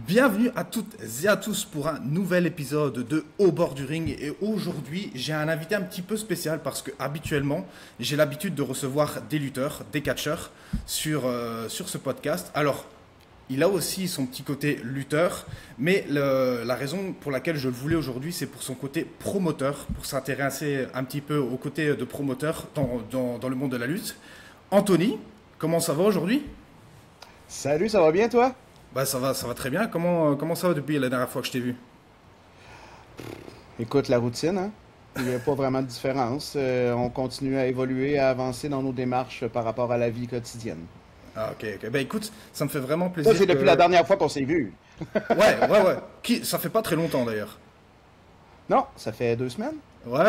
Bienvenue à toutes et à tous pour un nouvel épisode de Au bord du ring. Et aujourd'hui, j'ai un invité un petit peu spécial parce que habituellement, j'ai l'habitude de recevoir des lutteurs, des catcheurs sur ce podcast. Alors, il a aussi son petit côté lutteur, mais la raison pour laquelle je le voulais aujourd'hui, c'est pour son côté promoteur, pour s'intéresser un petit peu au côté de promoteur dans le monde de la lutte. Anthony, comment ça va aujourd'hui? Salut, ça va bien toi? Bah ça va très bien. Comment ça va depuis la dernière fois que je t'ai vu? Écoute, la routine, hein? Il n'y a pas vraiment de différence. On continue à évoluer, à avancer dans nos démarches par rapport à la vie quotidienne. Ah ok, ok. Bah écoute, ça me fait vraiment Ça, plaisir c'est depuis la que... dernière fois qu'on s'est vu. Ouais. Ça fait pas très longtemps d'ailleurs. Non, ça fait 2 semaines. Ouais,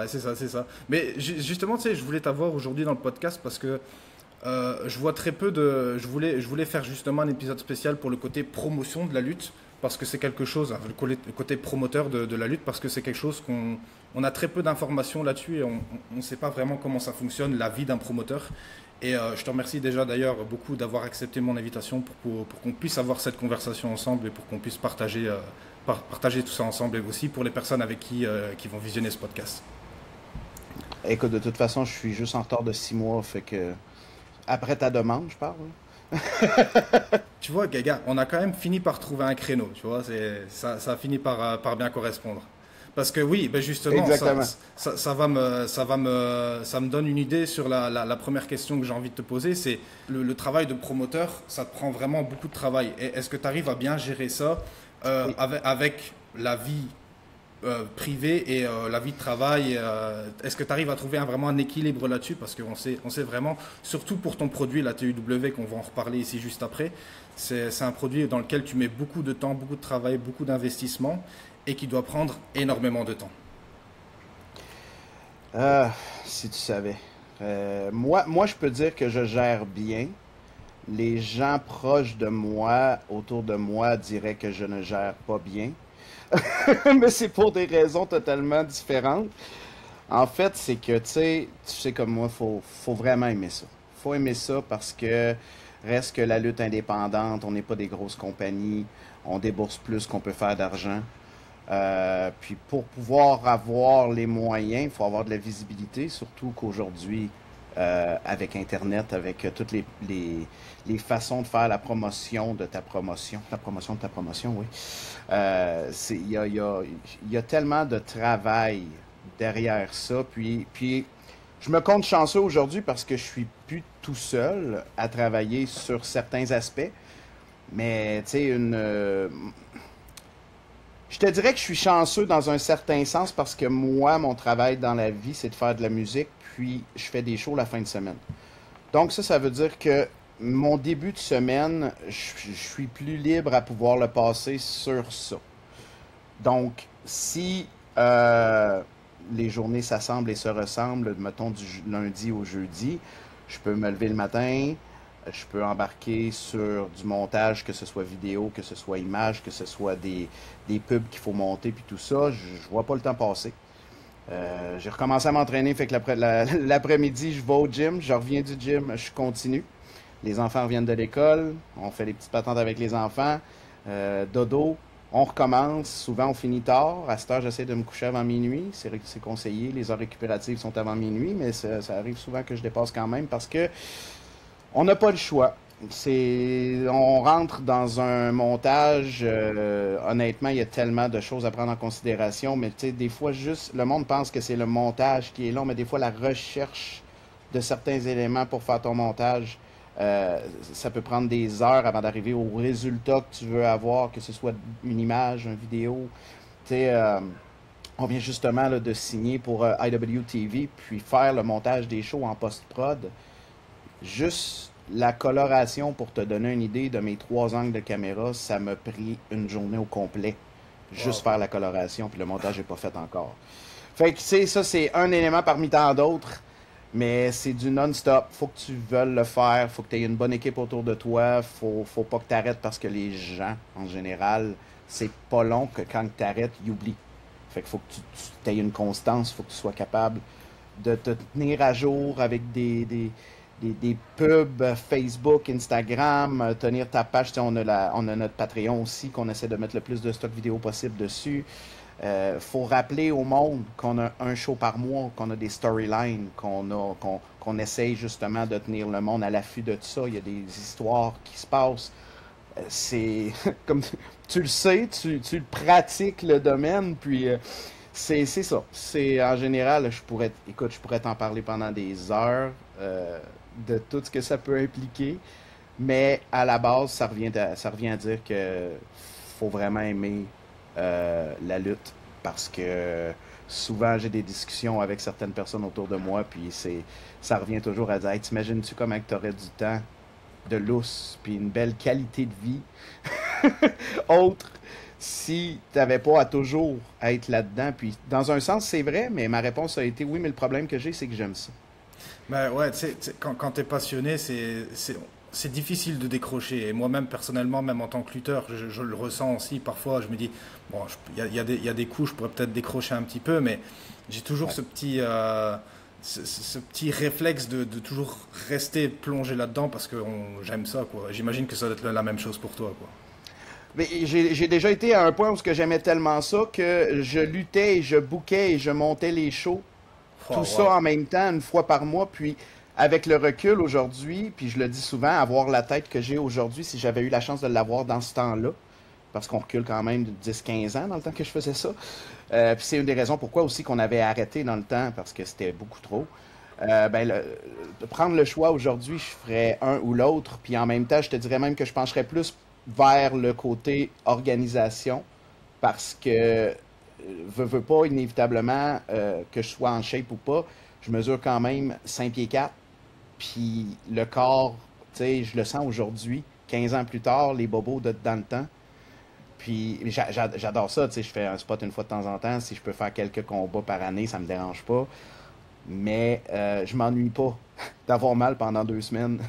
c'est ça, c'est ça. Mais justement, tu sais, je voulais t'avoir aujourd'hui dans le podcast parce que je vois très peu de. Je voulais faire justement un épisode spécial pour le côté promotion de la lutte parce que c'est quelque chose, hein, le côté promoteur de la lutte parce que c'est quelque chose qu'on a très peu d'informations là-dessus et on ne sait pas vraiment comment ça fonctionne, la vie d'un promoteur. Et je te remercie déjà d'ailleurs beaucoup d'avoir accepté mon invitation pour qu'on puisse avoir cette conversation ensemble et pour qu'on puisse partager tout ça ensemble et aussi pour les personnes avec qui vont visionner ce podcast. Écoute, de toute façon, je suis juste en retard de 6 mois, fait que après ta demande, je parle. Tu vois, Gaga, on a quand même fini par trouver un créneau, tu vois, ça a fini par bien correspondre. Parce que oui, ben justement, Exactement. ça me donne une idée sur la première question que j'ai envie de te poser, c'est le travail de promoteur, ça te prend vraiment beaucoup de travail. Et est-ce que tu arrives à bien gérer ça Oui. avec la vie privée et la vie de travail? Est-ce que tu arrives à trouver vraiment un équilibre là-dessus? Parce qu'on sait vraiment, surtout pour ton produit, la TUW, qu'on va en reparler ici juste après, c'est un produit dans lequel tu mets beaucoup de temps, beaucoup de travail, beaucoup d'investissement et qui doit prendre énormément de temps. Ah, si tu savais. Moi, je peux dire que je gère bien. Les gens proches de moi, autour de moi, diraient que je ne gère pas bien. Mais c'est pour des raisons totalement différentes. En fait, c'est que, tu sais comme moi, faut vraiment aimer ça. Faut aimer ça parce que reste que la lutte indépendante, on n'est pas des grosses compagnies, on débourse plus qu'on peut faire d'argent. Puis pour pouvoir avoir les moyens, il faut avoir de la visibilité, surtout qu'aujourd'hui, avec Internet, avec toutes les façons de faire la promotion de ta promotion, oui. Il y a tellement de travail derrière ça. Puis je me compte chanceux aujourd'hui parce que je suis plus tout seul à travailler sur certains aspects. Mais tu sais, je te dirais que je suis chanceux dans un certain sens parce que moi, mon travail dans la vie, c'est de faire de la musique, puis je fais des shows la fin de semaine. Donc ça veut dire que mon début de semaine, je suis plus libre à pouvoir le passer sur ça. Donc, si les journées s'assemblent et se ressemblent, mettons du lundi au jeudi, je peux me lever le matin, je peux embarquer sur du montage, que ce soit vidéo, que ce soit image, que ce soit des pubs qu'il faut monter, puis tout ça, je vois pas le temps passer. J'ai recommencé à m'entraîner, fait que l'après-midi, je vais au gym, je reviens du gym, je continue. Les enfants reviennent de l'école, on fait des petites patentes avec les enfants, dodo, on recommence. Souvent, on finit tard. À cette heure, j'essaie de me coucher avant minuit. C'est conseillé. Les heures récupératives sont avant minuit, mais ça arrive souvent que je dépasse quand même parce que on n'a pas le choix. On rentre dans un montage. Honnêtement, il y a tellement de choses à prendre en considération, mais tu sais, des fois, juste le monde pense que c'est le montage qui est long, mais des fois, la recherche de certains éléments pour faire ton montage, euh, ça peut prendre des heures avant d'arriver au résultat que tu veux avoir, que ce soit une image, une vidéo. Tu sais, on vient justement là, de signer pour IWTV, puis faire le montage des shows en post-prod. Juste la coloration, pour te donner une idée de mes 3 angles de caméra, ça m'a pris une journée au complet. Juste Wow. faire la coloration, puis le montage n'est pas fait encore. Fait que, tu sais, ça, c'est un élément parmi tant d'autres, mais c'est du non-stop. Faut que tu veuilles le faire, faut que tu aies une bonne équipe autour de toi, faut pas que tu arrêtes parce que les gens, en général, c'est pas long que quand tu arrêtes, ils oublient. Fait qu'il faut que tu aies une constance, faut que tu sois capable de te tenir à jour avec des pubs Facebook, Instagram, tenir ta page. On a notre Patreon aussi qu'on essaie de mettre le plus de stock vidéo possible dessus. Faut rappeler au monde qu'on a un show par mois, qu'on a des storylines, qu'on essaye justement de tenir le monde à l'affût de tout ça. Il y a des histoires qui se passent. C'est comme tu le sais, tu le pratiques le domaine, puis c'est ça. C'est en général, je pourrais t'en parler pendant des heures de tout ce que ça peut impliquer, mais à la base, ça revient à dire que faut vraiment aimer la lutte parce que souvent j'ai des discussions avec certaines personnes autour de moi, puis ça revient toujours à dire hey, t'imagines-tu comment tu aurais du temps de lousse, puis une belle qualité de vie autre si tu n'avais pas à toujours être là-dedans. Puis dans un sens, c'est vrai, mais ma réponse a été oui, mais le problème que j'ai, c'est que j'aime ça. Ben ouais, quand tu es passionné, c'est difficile de décrocher. Et moi-même, personnellement, même en tant que lutteur, je le ressens aussi. Parfois, je me dis, bon, il y a des coups, je pourrais peut-être décrocher un petit peu, mais j'ai toujours Ouais. ce petit réflexe de toujours rester plongé là-dedans parce que j'aime ça, quoi. J'imagine que ça doit être la même chose pour toi, quoi. Mais j'ai déjà été à un point où ce que j'aimais tellement ça que je luttais et je bookais et je montais les shows Oh, tout ça wow. en même temps, une fois par mois. Puis avec le recul aujourd'hui, puis je le dis souvent, avoir la tête que j'ai aujourd'hui, si j'avais eu la chance de l'avoir dans ce temps-là, parce qu'on recule quand même de 10-15 ans dans le temps que je faisais ça. Puis c'est une des raisons pourquoi aussi qu'on avait arrêté dans le temps, parce que c'était beaucoup trop. De prendre le choix aujourd'hui, je ferais un ou l'autre, puis en même temps, je te dirais même que je pencherais plus vers le côté organisation, parce que veux pas inévitablement que je sois en shape ou pas, je mesure quand même 5 pieds 4, puis le corps, tu sais, je le sens aujourd'hui, 15 ans plus tard, les bobos de dans le temps. Puis j'adore ça, tu sais, je fais un spot une fois de temps en temps, si je peux faire quelques combats par année, ça me dérange pas. Mais je m'ennuie pas d'avoir mal pendant 2 semaines,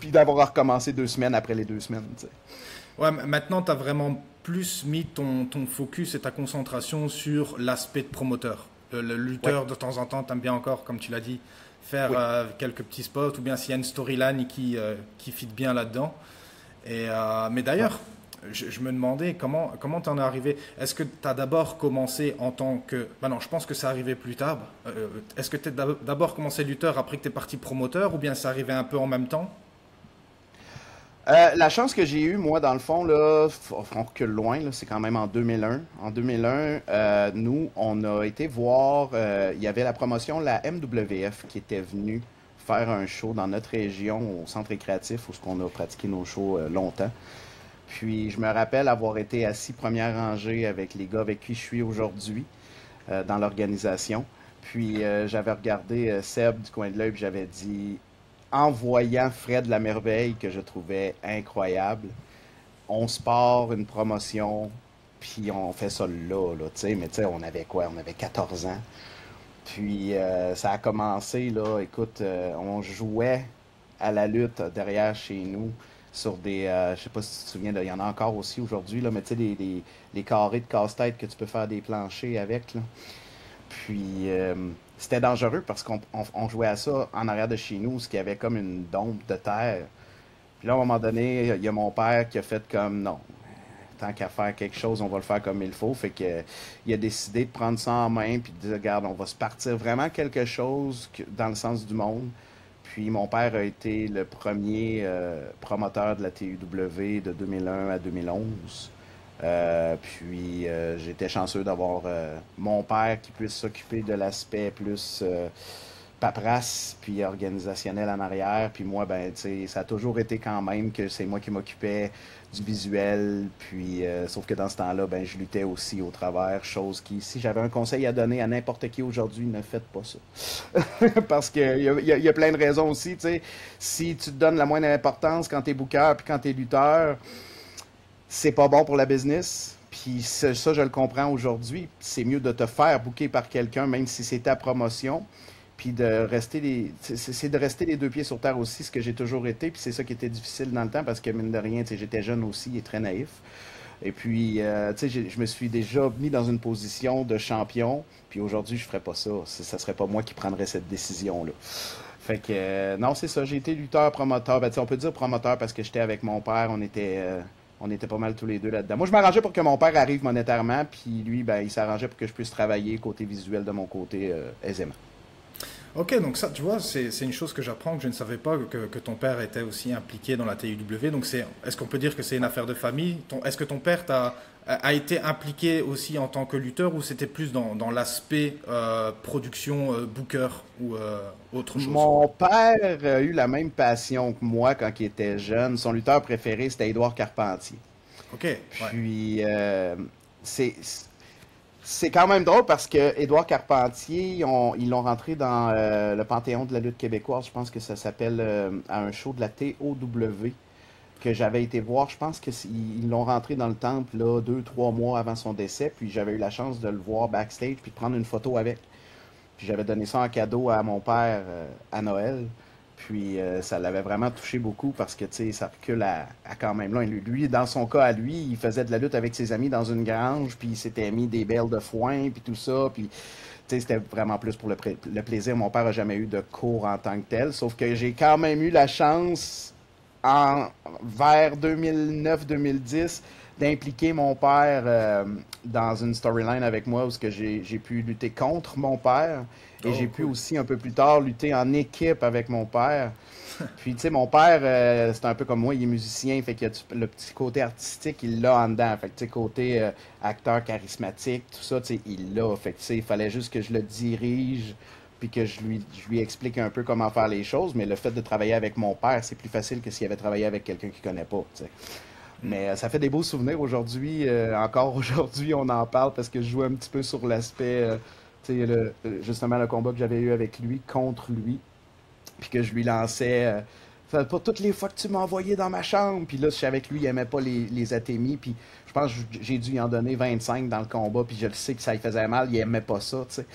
puis d'avoir recommencé 2 semaines après les 2 semaines, tu sais. Ouais, maintenant, tu as vraiment plus mis ton focus et ta concentration sur l'aspect de promoteur. Le Ouais, lutteur, de temps en temps, t'aimes bien encore, comme tu l'as dit, faire oui. quelques petits spots ou bien s'il y a une storyline qui fit bien là-dedans. Mais Ouais. d'ailleurs, je me demandais comment t'en es arrivé. Est-ce que tu as d'abord commencé en tant que... Bah non, je pense que c'est arrivé plus tard. Est-ce que tu as d'abord commencé lutteur après que tu es parti promoteur ou bien c'est arrivé un peu en même temps? La chance que j'ai eue, moi, dans le fond, là, on recule loin, là, c'est quand même en 2001. En 2001, nous, on a été voir, il y avait la promotion, la MWF, qui était venue faire un show dans notre région, au centre récréatif, où ce qu'on a pratiqué nos shows longtemps. Puis, je me rappelle avoir été assis première rangée avec les gars avec qui je suis aujourd'hui dans l'organisation. Puis, j'avais regardé Seb du coin de l'œil, puis j'avais dit, en voyant Fred la Merveille, que je trouvais incroyable, on se part une promotion, puis on fait ça là, tu sais, mais tu sais, on avait quoi? On avait 14 ans. Puis ça a commencé, là, écoute, on jouait à la lutte derrière chez nous sur des, je sais pas si tu te souviens, il y en a encore aussi aujourd'hui, là, mais tu sais, les carrés de casse-tête que tu peux faire des planchers avec, là. Puis c'était dangereux parce qu'on jouait à ça en arrière de chez nous, ce qui avait comme une dombe de terre. Puis là, à un moment donné, il y a mon père qui a fait comme non, tant qu'à faire quelque chose, on va le faire comme il faut. Fait que il a décidé de prendre ça en main puis de dire, regarde, on va se partir vraiment quelque chose dans le sens du monde. Puis mon père a été le premier promoteur de la TUW de 2001 à 2011. Puis j'étais chanceux d'avoir mon père qui puisse s'occuper de l'aspect plus paperasse puis organisationnel en arrière. Puis moi, ben, tu sais, ça a toujours été quand même que c'est moi qui m'occupais du visuel. Puis sauf que dans ce temps-là, ben, je luttais aussi au travers, chose qui, si j'avais un conseil à donner à n'importe qui aujourd'hui, ne faites pas ça. Parce qu'il y a plein de raisons aussi, tu sais. Si tu te donnes la moindre importance quand t'es booker puis quand t'es lutteur, c'est pas bon pour la business. Puis ça, je le comprends aujourd'hui. C'est mieux de te faire booker par quelqu'un, même si c'est ta promotion. Puis de rester c'est de rester les deux pieds sur terre aussi, ce que j'ai toujours été. Puis c'est ça qui était difficile dans le temps parce que mine de rien, tu sais, j'étais jeune aussi et très naïf. Et puis, tu sais, je me suis déjà mis dans une position de champion. Puis aujourd'hui, je ferais pas ça. Ça serait pas moi qui prendrais cette décision-là. Fait que, non, c'est ça. J'ai été lutteur, promoteur. Ben, tu sais, on peut dire promoteur parce que j'étais avec mon père. On était pas mal tous les deux là-dedans. Moi, je m'arrangeais pour que mon père arrive monétairement, puis lui, ben, il s'arrangeait pour que je puisse travailler côté visuel de mon côté aisément. Ok, donc ça, tu vois, c'est une chose que j'apprends, que je ne savais pas, que ton père était aussi impliqué dans la TIW. Donc, est-ce qu'on peut dire que c'est une affaire de famille? Est-ce que ton père a été impliqué aussi en tant que lutteur ou c'était plus dans l'aspect production, booker ou autre chose? Mon père a eu la même passion que moi quand il était jeune. Son lutteur préféré, c'était Édouard Carpentier. Ok, ouais. Puis, c'est c'est quand même drôle parce que Édouard Carpentier, ils l'ont rentré dans le Panthéon de la lutte québécoise. Je pense que ça s'appelle à un show de la TOW que j'avais été voir. Je pense qu'ils l'ont rentré dans le temple là, 2, 3 mois avant son décès. Puis j'avais eu la chance de le voir backstage puis de prendre une photo avec. Puis j'avais donné ça en cadeau à mon père à Noël. Puis ça l'avait vraiment touché beaucoup parce que, tu sais, ça recule à quand même loin. Lui, dans son cas à lui, il faisait de la lutte avec ses amis dans une grange, puis il s'était mis des belles de foin, puis tout ça. Puis, tu sais, c'était vraiment plus pour le plaisir. Mon père a jamais eu de cours en tant que tel. Sauf que j'ai quand même eu la chance, vers 2009-2010, d'impliquer mon père dans une storyline avec moi où j'ai pu lutter contre mon père. Et Oh, j'ai pu cool. aussi un peu plus tard lutter en équipe avec mon père. Puis, tu sais, mon père, c'est un peu comme moi, il est musicien, fait qu'il y a le petit côté artistique, il l'a en dedans. Fait que, tu sais, côté acteur charismatique, tout ça, tu sais, il l'a. Fait que, tu sais, il fallait juste que je le dirige, puis que je lui explique un peu comment faire les choses. Mais le fait de travailler avec mon père, c'est plus facile que s'il avait travaillé avec quelqu'un qui connaît pas, tu sais. Mais ça fait des beaux souvenirs aujourd'hui. Encore aujourd'hui, on en parle parce que je joue un petit peu sur l'aspect, tu sais, justement le combat que j'avais eu avec lui contre lui, puis que je lui lançais. Fait, pour toutes les fois que tu m'as envoyé dans ma chambre, puis là, je savais que lui, il aimait pas les atémies, puis je pense que j'ai dû y en donner 25 dans le combat, puis je le sais que ça lui faisait mal, il aimait pas ça, tu sais.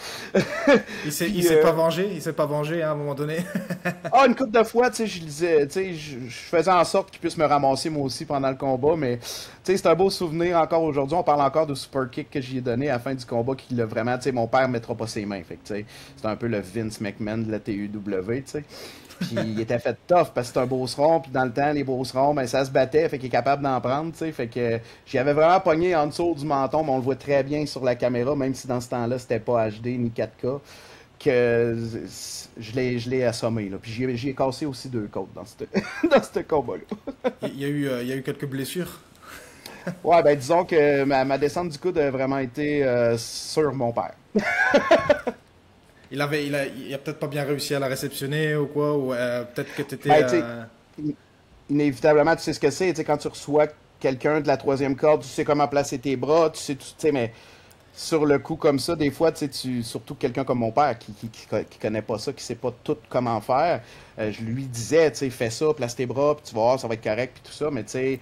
Il Puis, s'est pas vengé, il s'est pas vengé hein, à un moment donné. une couple de fois, tu sais, je lisais, tu sais, je faisais en sorte qu'il puisse me ramasser moi aussi pendant le combat, mais tu sais, c'est un beau souvenir encore aujourd'hui. On parle encore de super kick que j'y ai donné à la fin du combat, qui l'a vraiment, tu sais, mon père mettra pas ses mains, fait que tu sais, c'est un peu le Vince McMahon de la TUW, tu sais. Puis il était fait tough parce que c'est un beauceron, puis dans le temps, les beaucerons, ben ça se battait, fait qu'il est capable d'en prendre, tu sais, fait que j'y avais vraiment pogné en dessous du menton, mais on le voit très bien sur la caméra, même si dans ce temps-là, c'était pas HD ni 4K, que je l'ai assommé, là. Puis j'y ai cassé aussi 2 côtes dans dans ce combat-là. Il y a eu quelques blessures. Ouais, ben disons que ma descente du coude a vraiment été sur mon père. Il a peut-être pas bien réussi à la réceptionner ou quoi, ou peut-être que t'étais. Ben, tu sais, inévitablement, tu sais ce que c'est, tu sais, quand tu reçois quelqu'un de la troisième corde, tu sais comment placer tes bras, tu sais, mais sur le coup comme ça, des fois, tu sais, surtout quelqu'un comme mon père qui connaît pas ça, qui sait pas tout comment faire, je lui disais, tu sais, fais ça, place tes bras, puis tu vas voir, ça va être correct, puis tout ça, mais tu sais,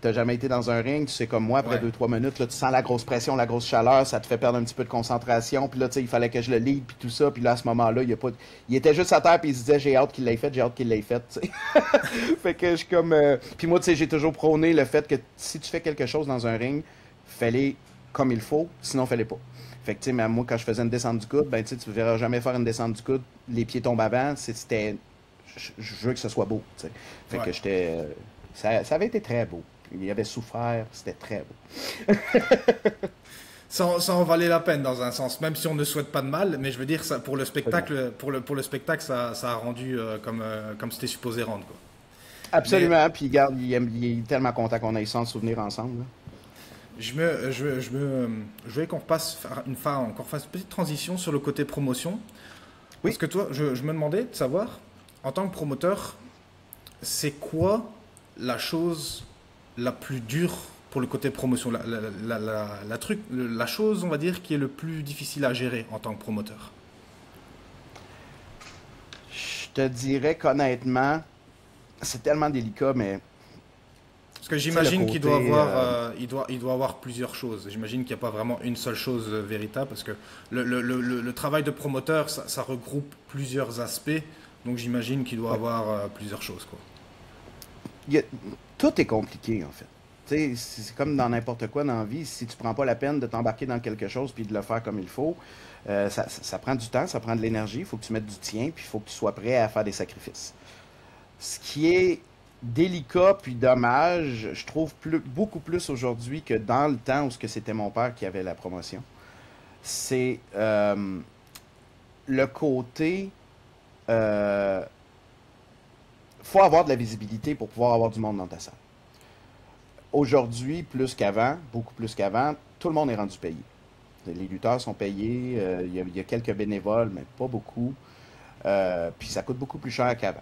t'as jamais été dans un ring, tu sais comme moi, après Ouais. 2, 3 minutes, là, tu sens la grosse pression, la grosse chaleur, ça te fait perdre un petit peu de concentration, puis là, tu sais, il fallait que je le lead, puis tout ça, puis là, à ce moment-là, il était juste à terre, puis il se disait, j'ai hâte qu'il l'ait fait, j'ai hâte qu'il l'ait fait, tu sais. Fait que je suis comme... Puis moi, tu sais, j'ai toujours prôné le fait que si tu fais quelque chose dans un ring, fais-le comme il faut, sinon fais-le pas. Fait que, tu sais, même moi, quand je faisais une descente du coude, ben, tu sais, tu verras jamais faire une descente du coude, les pieds tombent avant, c'était... Je veux que ce soit beau, tu sais. Fait Ouais. que j'étais... ça avait été très beau. Il avait souffert, c'était très beau. Ça en valait la peine dans un sens, même si on ne souhaite pas de mal, mais je veux dire, ça, pour le Absolument. spectacle, pour le spectacle ça a rendu comme c'était supposé rendre. Quoi. Mais Absolument. Puis, regarde, il est tellement content qu'on ait ça en souvenir ensemble, là. je voulais qu'on qu'on fasse une petite transition sur le côté promotion, parce Oui. que toi, je me demandais de savoir, en tant que promoteur, c'est quoi la chose la plus dure pour le côté promotion, la chose, on va dire, qui est le plus difficile à gérer en tant que promoteur. Je te dirais qu'honnêtement, c'est tellement délicat, mais Parce que tu sais, le j'imagine qu'il côté. doit avoir, il doit avoir plusieurs choses. J'imagine qu'il n'y a pas vraiment une seule chose véritable, parce que le travail de promoteur, ça regroupe plusieurs aspects. Donc j'imagine qu'il doit Ouais. avoir plusieurs choses, quoi. Il y a- Tout est compliqué, en fait. Tu sais, c'est comme dans n'importe quoi dans la vie. Si tu prends pas la peine de t'embarquer dans quelque chose puis de le faire comme il faut, ça prend du temps, ça prend de l'énergie. Il faut que tu mettes du tien, puis il faut que tu sois prêt à faire des sacrifices. Ce qui est délicat puis dommage, je trouve beaucoup plus aujourd'hui que dans le temps où c'était mon père qui avait la promotion, c'est le côté euh, faut avoir de la visibilité pour pouvoir avoir du monde dans ta salle. Aujourd'hui, plus qu'avant, beaucoup plus qu'avant, tout le monde est rendu payé. Les lutteurs sont payés, il y a quelques bénévoles, mais pas beaucoup. Puis ça coûte beaucoup plus cher qu'avant.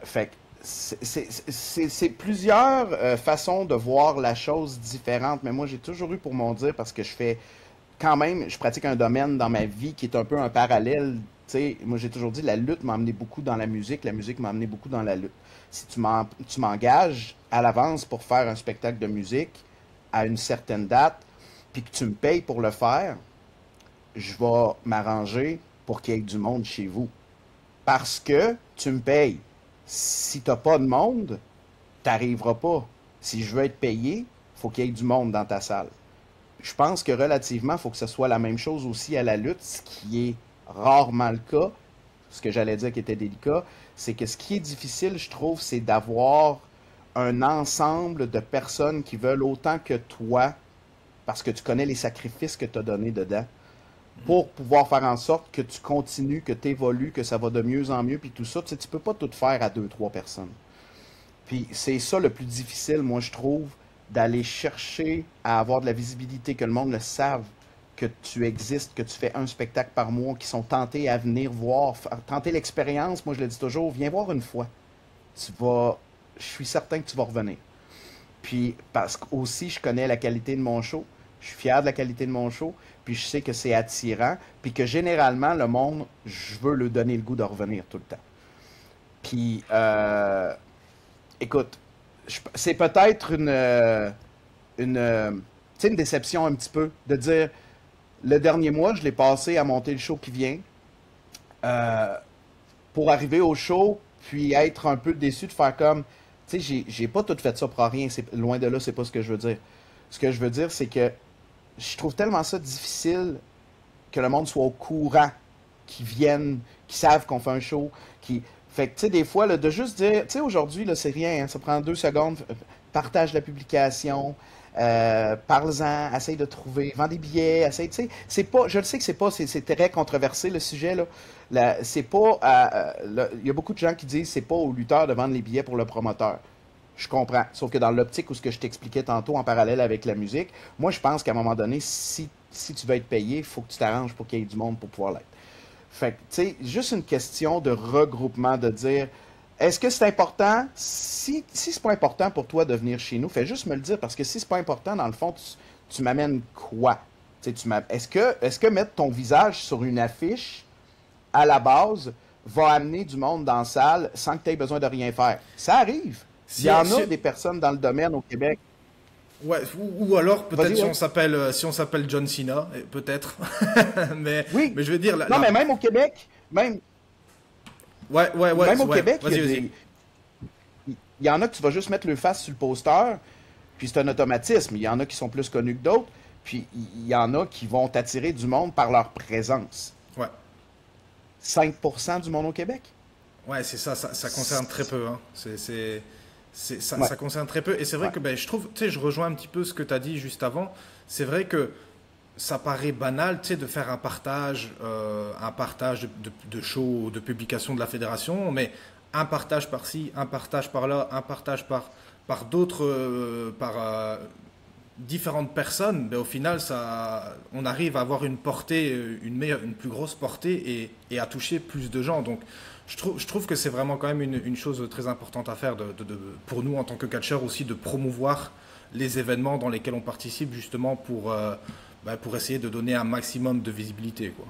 Fait que c'est plusieurs façons de voir la chose différente, mais moi j'ai toujours eu pour mon dire, parce que je pratique un domaine dans ma vie qui est un peu un parallèle. Tu sais, moi j'ai toujours dit, la lutte m'a amené beaucoup dans la musique m'a amené beaucoup dans la lutte. Si tu m'engages à l'avance pour faire un spectacle de musique à une certaine date, puis que tu me payes pour le faire, je vais m'arranger pour qu'il y ait du monde chez vous. Parce que tu me payes. Si tu n'as pas de monde, tu n'arriveras pas. Si je veux être payé, il faut qu'il y ait du monde dans ta salle. Je pense que relativement, il faut que ce soit la même chose aussi à la lutte, ce qui est rarement le cas. Ce que j'allais dire qui était délicat, c'est que ce qui est difficile, je trouve, c'est d'avoir un ensemble de personnes qui veulent autant que toi, parce que tu connais les sacrifices que tu as donnés dedans, pour pouvoir faire en sorte que tu continues, que tu évolues, que ça va de mieux en mieux, puis tout ça. Tu sais, tu peux pas tout faire à deux, trois personnes. Puis c'est ça le plus difficile, moi, je trouve, d'aller chercher à avoir de la visibilité, que le monde le sache, que tu existes, que tu fais un spectacle par mois, qui sont tentés à venir voir, tenter l'expérience. Moi, je le dis toujours, viens voir une fois. Je suis certain que tu vas revenir. Puis, parce que aussi, je connais la qualité de mon show, je suis fier de la qualité de mon show, puis je sais que c'est attirant, puis que généralement, le monde, je veux lui donner le goût de revenir tout le temps. Puis, écoute, c'est peut-être tu sais, une déception un petit peu de dire, le dernier mois, je l'ai passé à monter le show qui vient, euh, pour arriver au show, puis être un peu déçu de faire comme, tu sais, j'ai pas tout fait ça pour rien, loin de là, c'est pas ce que je veux dire. Ce que je veux dire, c'est que je trouve tellement ça difficile que le monde soit au courant, qu'ils viennent, qu'ils savent qu'on fait un show, qui fait que, tu sais, des fois, là, de juste dire, tu sais, aujourd'hui, là, c'est rien, hein, ça prend 2 secondes, partage la publication, parle-en, essaye de trouver, vends des billets, essaye, tu sais, c'est pas, je le sais que c'est très controversé, le sujet, là. C'est pas, il y a beaucoup de gens qui disent, c'est pas au lutteur de vendre les billets pour le promoteur. Je comprends. Sauf que dans l'optique où ce que je t'expliquais tantôt en parallèle avec la musique, moi, je pense qu'à un moment donné, si tu veux être payé, il faut que tu t'arranges pour qu'il y ait du monde pour pouvoir l'être. Fait que, tu sais, juste une question de regroupement, de dire, est-ce que c'est important? Si c'est pas important pour toi de venir chez nous, fais juste me le dire, parce que si c'est pas important, dans le fond, tu m'amènes quoi? Tu sais, est-ce que mettre ton visage sur une affiche, à la base, va amener du monde dans la salle sans que tu aies besoin de rien faire? Ça arrive. Il y en a des personnes dans le domaine au Québec. Ouais, ou alors peut-être Vas-y, ouais. si on s'appelle John Cena, peut-être. Oui. Mais je veux dire Non, mais même au Québec, même, même au ouais. Québec, Vas-y, vas-y. il y en a que tu vas juste mettre le face sur le poster, puis c'est un automatisme. Il y en a qui sont plus connus que d'autres, puis il y en a qui vont t'attirer du monde par leur présence. Ouais. 5% du monde au Québec? Ouais, c'est ça, ça concerne très peu, hein. Ouais, Ça concerne très peu. Et c'est vrai ouais. que ben, je trouve, tu sais, je rejoins un petit peu ce que tu as dit juste avant. C'est vrai que ça paraît banal, tu sais, de faire un partage de shows, de publications de la fédération, mais un partage par-ci, un partage par-là, un partage par d'autres, différentes personnes, ben, au final, on arrive à avoir une portée, une plus grosse portée et à toucher plus de gens. Donc, je trouve que c'est vraiment quand même une chose très importante à faire pour nous en tant que catcheurs aussi de promouvoir les événements dans lesquels on participe justement pour essayer de donner un maximum de visibilité, quoi.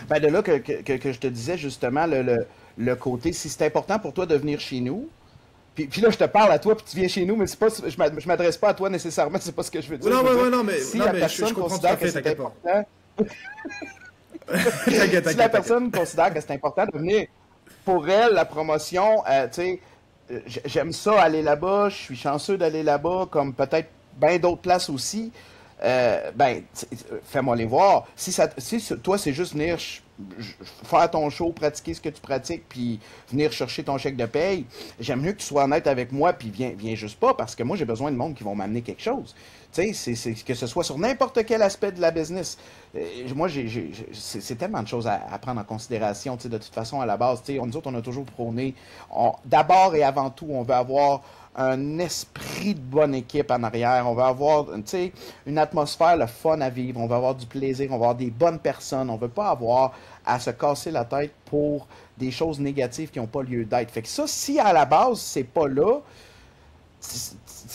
Ben de là que je te disais justement le côté, si c'est important pour toi de venir chez nous, puis là je te parle à toi puis tu viens chez nous, mais c'est pas, je m'adresse pas à toi nécessairement, c'est pas ce que je veux dire. Non, Je veux dire, non, si non, la mais je personne comprends tout à considère que fait, c'est t'inquiète pas. important, T'inquiète, si la t'inquiète. personne considère que c'est important de venir, pour elle, la promotion, tu sais, j'aime ça aller là-bas, je suis chanceux d'aller là-bas, comme peut-être bien d'autres places aussi. Ben, fais-moi les voir. Si toi, c'est juste venir faire ton show, pratiquer ce que tu pratiques, puis venir chercher ton chèque de paye, j'aime mieux que tu sois honnête avec moi, puis viens juste pas, parce que moi, j'ai besoin de monde qui vont m'amener quelque chose. Tu sais, que ce soit sur n'importe quel aspect de la business. Moi, c'est tellement de choses à prendre en considération. Tu sais, de toute façon, à la base, tu sais, nous autres, on a toujours prôné. D'abord et avant tout, on veut avoir un esprit de bonne équipe en arrière. On va avoir, tu sais, une atmosphère, le fun à vivre. On va avoir du plaisir. On va avoir des bonnes personnes. On veut pas avoir à se casser la tête pour des choses négatives qui n'ont pas lieu d'être. Fait que ça, si à la base, c'est pas là,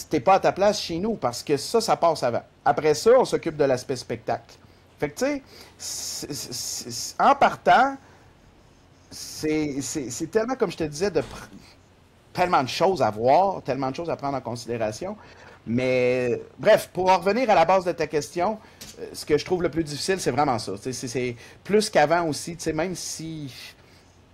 t'es pas à ta place chez nous, parce que ça passe avant. Après ça, on s'occupe de l'aspect spectacle. Fait que, tu sais, en partant, c'est tellement, comme je te disais, tellement de choses à voir, tellement de choses à prendre en considération. Mais bref, pour en revenir à la base de ta question, ce que je trouve le plus difficile, c'est vraiment ça. C'est plus qu'avant aussi, même si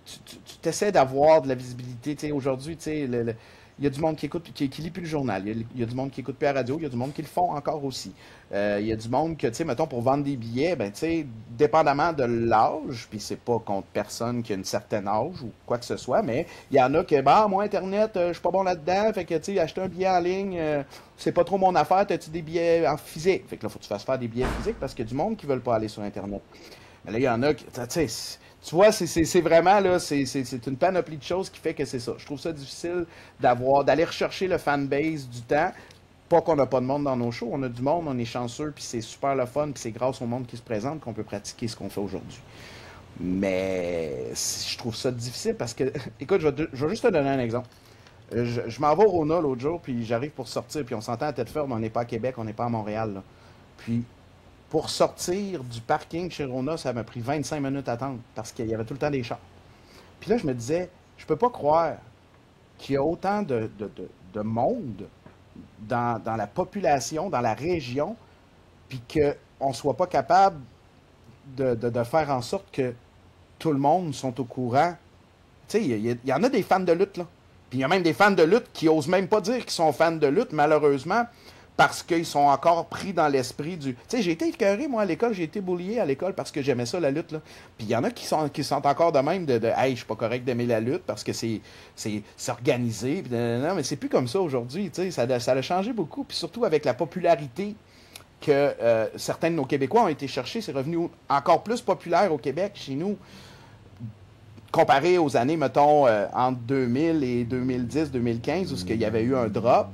tu essaies d'avoir de la visibilité. Aujourd'hui, il y a du monde qui écoute, qui lit plus le journal. Il y a du monde qui écoute plus la radio. Il y a du monde qui le font encore aussi. Il y a du monde que, mettons, pour vendre des billets, ben, dépendamment de l'âge, puis c'est pas contre personne qui a une certaine âge ou quoi que ce soit, mais il y en a que, bah, moi, Internet, je suis pas bon là-dedans, fait que, acheter un billet en ligne, c'est pas trop mon affaire, t'as-tu des billets en physique? Fait que là, faut que tu fasses faire des billets physiques parce qu'il y a du monde qui veulent pas aller sur Internet. Mais là, il y en a qui, tu vois, c'est vraiment, là, c'est une panoplie de choses qui fait que c'est ça. Je trouve ça difficile d'aller rechercher le fanbase du temps. Pas qu'on n'a pas de monde dans nos shows, on a du monde, on est chanceux, puis c'est super le fun, puis c'est grâce au monde qui se présente qu'on peut pratiquer ce qu'on fait aujourd'hui. Mais je trouve ça difficile parce que, écoute, je vais juste te donner un exemple. Je m'en vais au Rona l'autre jour, puis j'arrive pour sortir, puis on s'entend à tête ferme, on n'est pas à Québec, on n'est pas à Montréal, là. Puis, pour sortir du parking chez Rona, ça m'a pris 25 minutes à attendre, parce qu'il y avait tout le temps des chars. Puis là, je me disais, je peux pas croire qu'il y a autant de monde dans la population, dans la région, puis qu'on ne soit pas capable de faire en sorte que tout le monde sont au courant. Tu sais, il y en a des fans de lutte, là. Puis il y a même des fans de lutte qui osent même pas dire qu'ils sont fans de lutte, malheureusement, parce qu'ils sont encore pris dans l'esprit du... Tu sais, j'ai été écœuré, moi, à l'école, j'ai été bullié à l'école parce que j'aimais ça, la lutte, là. Puis il y en a qui sont encore de même de hey, je suis pas correct d'aimer la lutte parce que c'est organisé, puis non, mais c'est plus comme ça aujourd'hui, tu sais, ça a changé beaucoup, puis surtout avec la popularité que certains de nos Québécois ont été chercher, c'est revenu encore plus populaire au Québec, chez nous, comparé aux années, mettons, entre 2000 et 2010-2015, où il y avait eu un drop.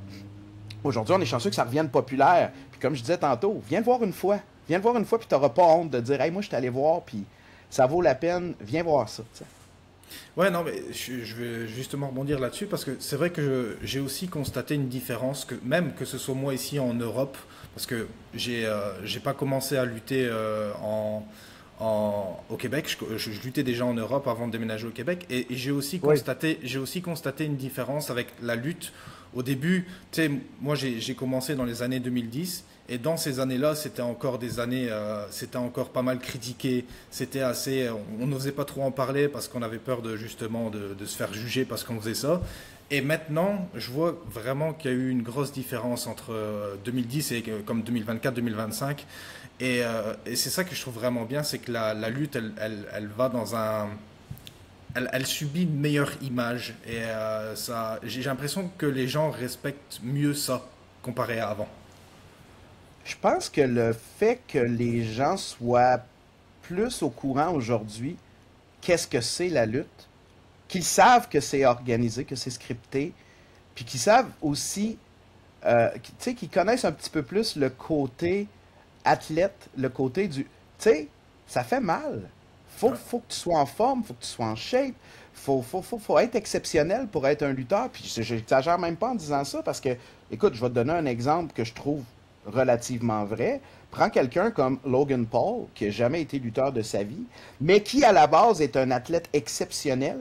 Aujourd'hui, on est chanceux que ça revienne populaire. Puis comme je disais tantôt, viens le voir une fois. Viens le voir une fois, puis tu n'auras pas honte de dire « Hey, moi, je suis allé voir, puis ça vaut la peine. Viens voir ça. » Ouais, non, mais je vais justement rebondir là-dessus parce que c'est vrai que j'ai aussi constaté une différence, que même que ce soit moi ici en Europe, parce que j'ai pas commencé à lutter au Québec, je luttais déjà en Europe avant de déménager au Québec, et Oui. j'ai aussi constaté une différence avec la lutte. Au début, tu sais, moi j'ai commencé dans les années 2010, et dans ces années-là, c'était encore des années, c'était encore pas mal critiqué, c'était assez, on n'osait pas trop en parler parce qu'on avait peur de justement de se faire juger parce qu'on faisait ça. Et maintenant, je vois vraiment qu'il y a eu une grosse différence entre 2010 et comme 2024-2025. Et c'est ça que je trouve vraiment bien, c'est que la lutte, elle va dans un... Elle subit une meilleure image. Et j'ai l'impression que les gens respectent mieux ça comparé à avant. Je pense que le fait que les gens soient plus au courant aujourd'hui, qu'est-ce que c'est la lutte, qu'ils savent que c'est organisé, que c'est scripté, puis qu'ils savent aussi, tu sais, qu'ils connaissent un petit peu plus le côté athlète, le côté du... Tu sais, ça fait mal. Ouais. Faut que tu sois en forme, faut que tu sois en shape, faut être exceptionnel pour être un lutteur. Puis j'exagère même pas en disant ça parce que, écoute, je vais te donner un exemple que je trouve relativement vrai. Prends quelqu'un comme Logan Paul, qui n'a jamais été lutteur de sa vie, mais qui à la base est un athlète exceptionnel,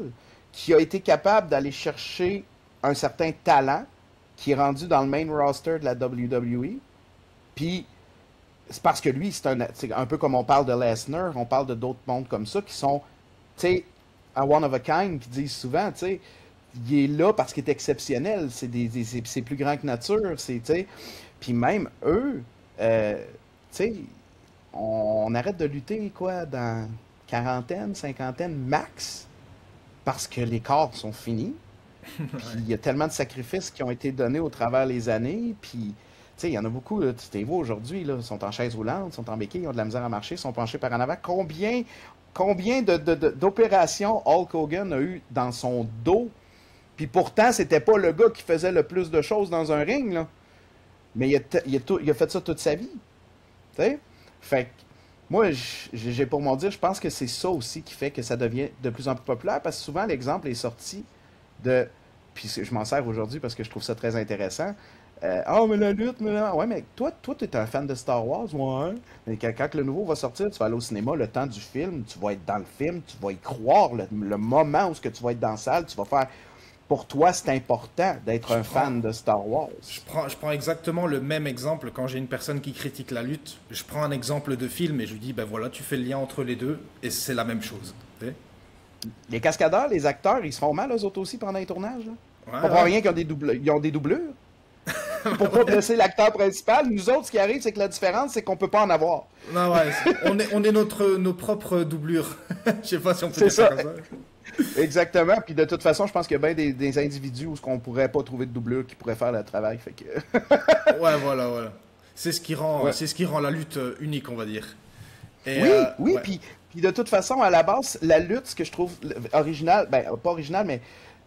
qui a été capable d'aller chercher un certain talent, qui est rendu dans le main roster de la WWE. Puis c'est parce que lui, c'est un peu comme on parle de Lesnar, on parle de d'autres mondes comme ça qui sont, tu sais, un one of a kind, qui disent souvent, tu sais, il est là parce qu'il est exceptionnel. C'est plus grand que nature. Tu sais. Puis même eux, tu sais, on arrête de lutter, quoi, dans quarantaine, cinquantaine max, parce que les corps sont finis. Puis il y a tellement de sacrifices qui ont été donnés au travers les années. Puis, tu sais, il y en a beaucoup, là, tu les vois aujourd'hui, là, ils sont en chaise roulante, ils sont en béquille, ils ont de la misère à marcher, ils sont penchés par en avant. Combien d'opérations Hulk Hogan a eu dans son dos? Puis pourtant, c'était pas le gars qui faisait le plus de choses dans un ring, là. Mais il a fait ça toute sa vie. Tu sais? Fait que, moi, j'ai pour mon dire, je pense que c'est ça aussi qui fait que ça devient de plus en plus populaire, parce que souvent, l'exemple est sorti de... Puis je m'en sers aujourd'hui parce que je trouve ça très intéressant. Oh, mais la lutte, mais là... Ouais, mais toi, tu es un fan de Star Wars, ouais. Mais quand le nouveau va sortir, tu vas aller au cinéma, le temps du film, tu vas être dans le film, tu vas y croire, le moment où ce que tu vas être dans la salle, tu vas faire... Pour toi, c'est important d'être un fan de Star Wars. Je prends exactement le même exemple quand j'ai une personne qui critique la lutte. Je prends un exemple de film et je lui dis, ben voilà, tu fais le lien entre les deux et c'est la même chose. Les cascadeurs, les acteurs, ils se font mal eux autres aussi pendant les tournages. Là. Ouais, Pas pour rien qu'ils ont des doublures. Pour pas blesser l'acteur principal. Nous autres, ce qui arrive, c'est que la différence, c'est qu'on peut pas en avoir. Non, ouais, on est nos propres doublures. Je sais pas si on peut dire ça comme ça. Exactement. Puis de toute façon, je pense qu'il y a bien des individus où on pourrait pas trouver de doublure qui pourraient faire le travail. Fait que... Ouais, voilà. C'est ce qui rend la lutte unique, on va dire. Et, oui, ouais. Puis de toute façon, à la base, la lutte, ce que je trouve original, ben pas original, mais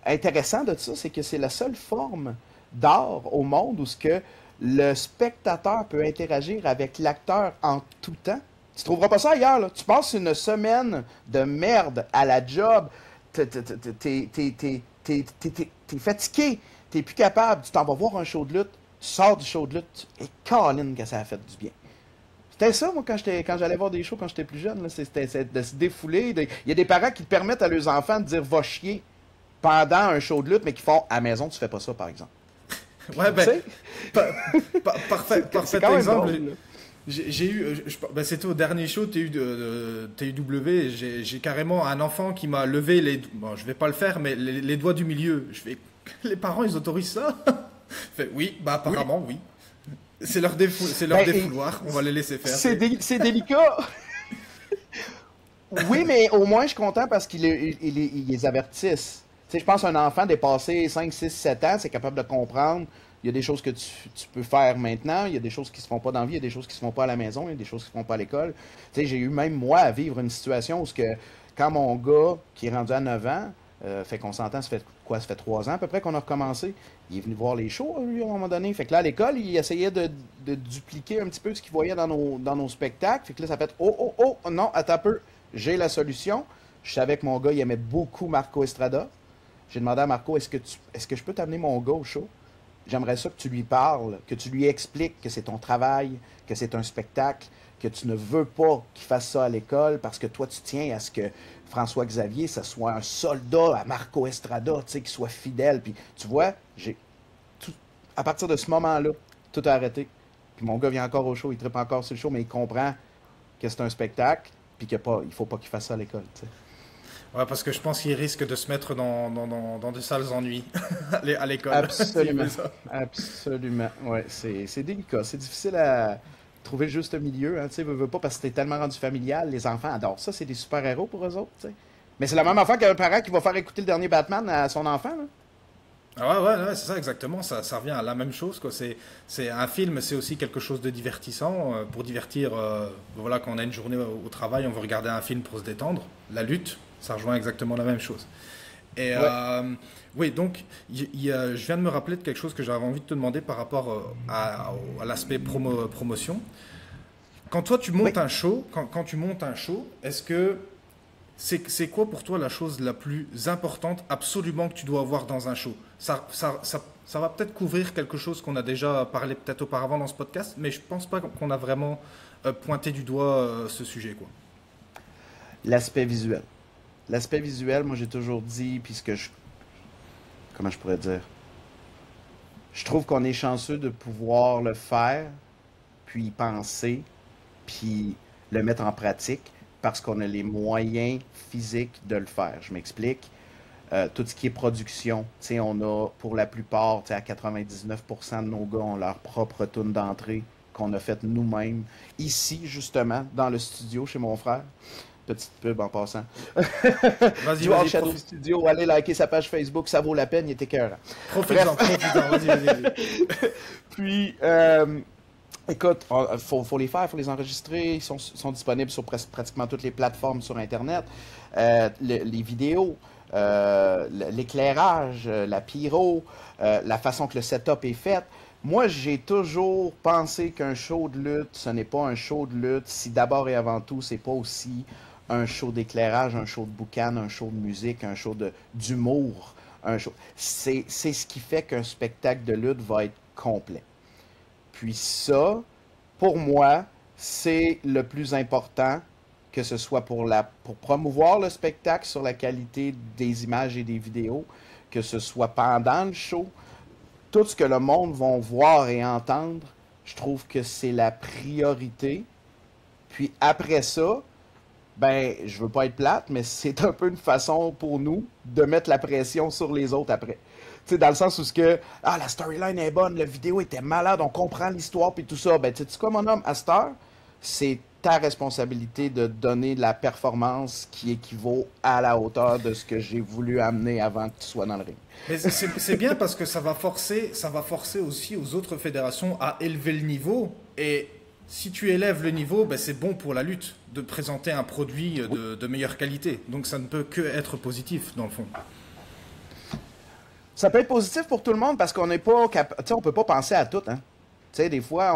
intéressant de ça, c'est que c'est la seule forme d'art au monde où ce que le spectateur peut interagir avec l'acteur en tout temps. Tu trouveras pas ça ailleurs, là. Tu passes une semaine de merde à la job, t'es fatigué, t'es plus capable, tu t'en vas voir un show de lutte, tu sors du show de lutte, et Colin que ça a fait du bien. C'était ça, moi, quand j'allais voir des shows quand j'étais plus jeune, c'était de se défouler. Il y a des parents qui permettent à leurs enfants de dire va chier pendant un show de lutte, mais qui font à la maison, tu fais pas ça, par exemple. Ouais, ben, parfait exemple. Drôle, j'ai eu, c'était au dernier show TUW, j'ai carrément un enfant qui m'a levé bon, je vais pas le faire, mais les doigts du milieu. Je fais, les parents, ils autorisent ça? Fait, oui, bah apparemment, oui. C'est leur défouloir, on va les laisser faire. C'est délicat. Oui, mais au moins, je suis content parce qu'ils les avertissent. Tu sais, je pense qu'un enfant dépassé 5, 6, 7 ans, c'est capable de comprendre. Il y a des choses que tu peux faire maintenant, il y a des choses qui se font pas dans la vie, il y a des choses qui se font pas à la maison, il y a des choses qui se font pas à l'école. Tu sais, j'ai eu même moi à vivre une situation où quand mon gars, qui est rendu à 9 ans, fait qu'on s'entend, ça fait 3 ans à peu près qu'on a recommencé. Il est venu voir les shows, lui, à un moment donné. Fait que là, à l'école, il essayait de dupliquer un petit peu ce qu'il voyait dans nos spectacles. Fait que là, ça fait oh, non, attends un peu, j'ai la solution. Je savais que mon gars, il aimait beaucoup Marco Estrada. J'ai demandé à Marco, est-ce que je peux t'amener mon gars au show? J'aimerais ça que tu lui parles, que tu lui expliques que c'est ton travail, que c'est un spectacle, que tu ne veux pas qu'il fasse ça à l'école parce que toi, tu tiens à ce que François Xavier, ça soit un soldat à Marco Estrada, tu sais, qu'il soit fidèle. Puis, tu vois, à partir de ce moment-là, tout a arrêté. Puis mon gars vient encore au show, il trippe encore sur le show, mais il comprend que c'est un spectacle, puis qu'il ne faut pas qu'il fasse ça à l'école, tu sais. Ouais, parce que je pense qu'il risque de se mettre dans des sales ennuis à l'école. Absolument. Absolument. Ouais, c'est délicat. C'est difficile à trouver le juste milieu. Hein, tu sais, veux pas parce que t'es tellement rendu familial. Les enfants adorent ça. C'est des super-héros pour eux autres. Tu sais. Mais c'est la même affaire qu'un parent qui va faire écouter le dernier Batman à son enfant. Là. Ah ouais, c'est ça exactement. Ça revient à la même chose, quoi. C'est un film, c'est aussi quelque chose de divertissant pour divertir. Voilà, quand on a une journée au travail, on veut regarder un film pour se détendre. La lutte. Ça rejoint exactement la même chose. Et ouais. Oui, donc je viens de me rappeler de quelque chose que j'avais envie de te demander par rapport à l'aspect promotion. Quand toi tu montes un show, quand tu montes un show, est-ce que c'est quoi pour toi la chose la plus importante absolument que tu dois avoir dans un show? Ça va peut-être couvrir quelque chose qu'on a déjà parlé peut-être auparavant dans ce podcast, mais je pense pas qu'on a vraiment pointé du doigt ce sujet, quoi. L'aspect visuel. L'aspect visuel, moi j'ai toujours dit, puis comment je pourrais dire? Je trouve qu'on est chanceux de pouvoir le faire, puis y penser, puis le mettre en pratique, parce qu'on a les moyens physiques de le faire. Je m'explique. tout ce qui est production. Tu sais, on a pour la plupart, tu sais, à 99% de nos gars ont leur propre tune d'entrée qu'on a faite nous-mêmes, ici justement, dans le studio chez mon frère. Petite pub en passant. Vas-y, Dual vas-y, Shadow Studio, allez liker sa page Facebook, ça vaut la peine, il est écœurant. profites-en, profites-en, vas-y, vas-y. Puis, écoute, faut les faire, il faut les enregistrer. Ils sont disponibles sur pratiquement toutes les plateformes sur Internet. Les vidéos, l'éclairage, la pyro, la façon que le setup est fait. Moi, j'ai toujours pensé qu'un show de lutte, ce n'est pas un show de lutte si d'abord et avant tout, c'est pas aussi un show d'éclairage, un show de boucan, un show de musique, un show d'humour. C'est ce qui fait qu'un spectacle de lutte va être complet. Puis ça, pour moi, c'est le plus important, que ce soit pour promouvoir le spectacle sur la qualité des images et des vidéos, que ce soit pendant le show. Tout ce que le monde va voir et entendre, je trouve que c'est la priorité. Puis après ça, ben, je veux pas être plate, mais c'est un peu une façon pour nous de mettre la pression sur les autres après. Tu sais, dans le sens où la storyline est bonne, la vidéo était malade, on comprend l'histoire puis tout ça. Ben, tu sais quoi, mon homme, à cette heure, c'est ta responsabilité de donner la performance qui équivaut à la hauteur de ce que j'ai voulu amener avant que tu sois dans le ring. Mais c'est bien parce que ça va forcer aussi aux autres fédérations à élever le niveau. Et si tu élèves le niveau, ben c'est bon pour la lutte de présenter un produit de meilleure qualité. Donc ça ne peut que être positif dans le fond. Ça peut être positif pour tout le monde parce qu'on n'est pas on peut pas penser à tout, hein. Tu sais, des fois,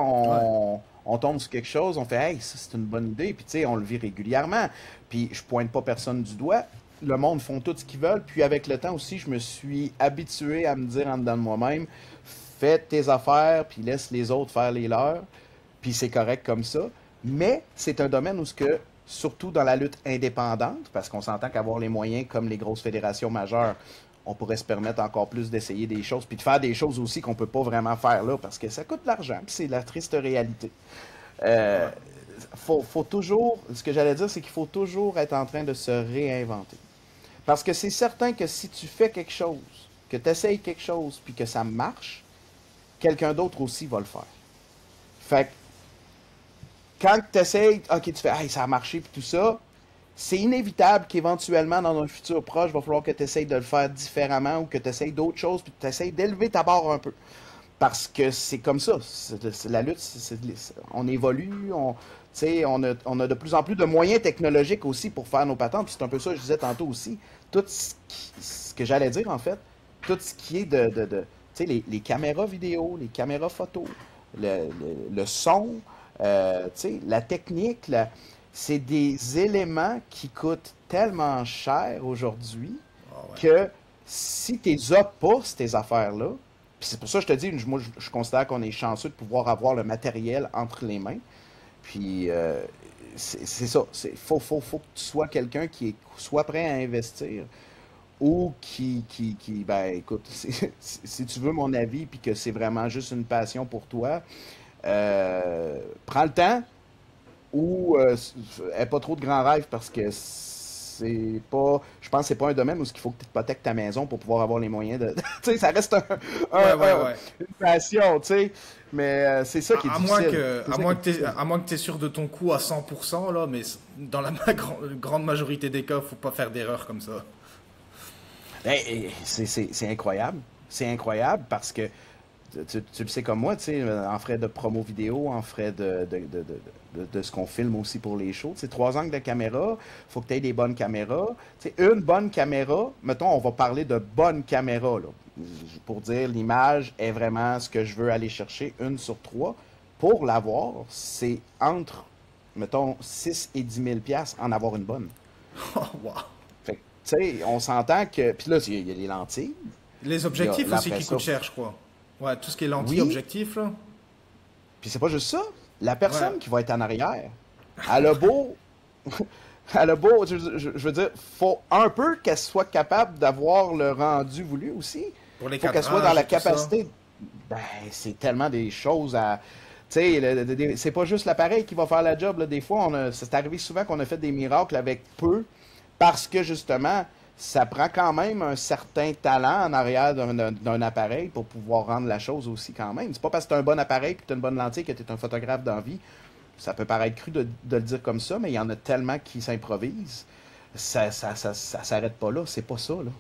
on tombe sur quelque chose, on fait « Hey, ça c'est une bonne idée », puis tu sais, on le vit régulièrement. Puis je pointe pas personne du doigt. Le monde font tout ce qu'ils veulent. Puis avec le temps aussi, je me suis habitué à me dire en dedans de moi-même « Fais tes affaires, puis laisse les autres faire les leurs. » Puis c'est correct comme ça. Mais c'est un domaine où surtout dans la lutte indépendante, parce qu'on s'entend qu'avoir les moyens comme les grosses fédérations majeures, on pourrait se permettre encore plus d'essayer des choses, puis de faire des choses aussi qu'on peut pas vraiment faire là, parce que ça coûte de l'argent, puis c'est la triste réalité. Faut toujours, ce que j'allais dire, c'est qu'il faut toujours être en train de se réinventer. Parce que c'est certain que si tu fais quelque chose, que tu essayes quelque chose, puis que ça marche, quelqu'un d'autre aussi va le faire. Fait que, quand tu essayes, ok, tu fais, hey, ça a marché, puis tout ça, c'est inévitable qu'éventuellement, dans un futur proche, il va falloir que tu essayes de le faire différemment ou que tu essayes d'autres choses, puis que tu essayes d'élever ta barre un peu. Parce que c'est comme ça. La lutte, on évolue, on a de plus en plus de moyens technologiques aussi pour faire nos patentes. Puis c'est un peu ça que je disais tantôt aussi. Tout ce que j'allais dire, en fait, tout ce qui est tu sais, les caméras vidéo, les caméras photo, le son, tu sais, la technique, c'est des éléments qui coûtent tellement cher aujourd'hui que si tu les as pas, ces affaires-là, puis c'est pour ça que je te dis, moi, je considère qu'on est chanceux de pouvoir avoir le matériel entre les mains. Puis, c'est ça. Faut que tu sois quelqu'un qui soit prêt à investir ou ben, écoute, si tu veux mon avis puis que c'est vraiment juste une passion pour toi, prends le temps ou aie pas trop de grands rêves parce que je pense que c'est pas un domaine où il faut que tu hypothèques ta maison pour pouvoir avoir les moyens de. Tu sais, ça reste une passion, tu sais. Mais c'est ça qui est difficile. À moins que tu es sûr de ton coup à 100%, là, mais dans la grande majorité des cas, faut pas faire d'erreur comme ça. C'est incroyable. C'est incroyable parce que tu le sais comme moi, tu sais, en frais de promo vidéo, en frais de ce qu'on filme aussi pour les shows. C'est 3 angles de caméra, faut que tu aies des bonnes caméras. T'sais, une bonne caméra, mettons, on va parler de bonne caméra, là, pour dire l'image est vraiment ce que je veux aller chercher, 1 sur 3. Pour l'avoir, c'est entre, mettons, 6 et 10 000 $ en avoir une bonne. Oh, wow. Fait que, tu sais, on s'entend que... Puis là, il y a les lentilles. Les objectifs aussi qui coûtent cher, je crois. Ouais, tout ce qui est lentilles, objectifs, là. Puis c'est pas juste ça. La personne qui va être en arrière, elle a beau... je veux dire, faut un peu qu'elle soit capable d'avoir le rendu voulu aussi. Pour les faut qu'elle soit dans la capacité... Ben, c'est tellement des choses à... Tu sais, c'est pas juste l'appareil qui va faire la job. Là. Des fois, c'est arrivé souvent qu'on a fait des miracles avec peu parce que, justement, ça prend quand même un certain talent en arrière d'un appareil pour pouvoir rendre la chose aussi quand même. C'est pas parce que tu as un bon appareil et que tu as une bonne lentille que tu es un photographe d'envie. Ça peut paraître cru de le dire comme ça, mais il y en a tellement qui s'improvisent. Ça s'arrête pas là, c'est pas ça, là.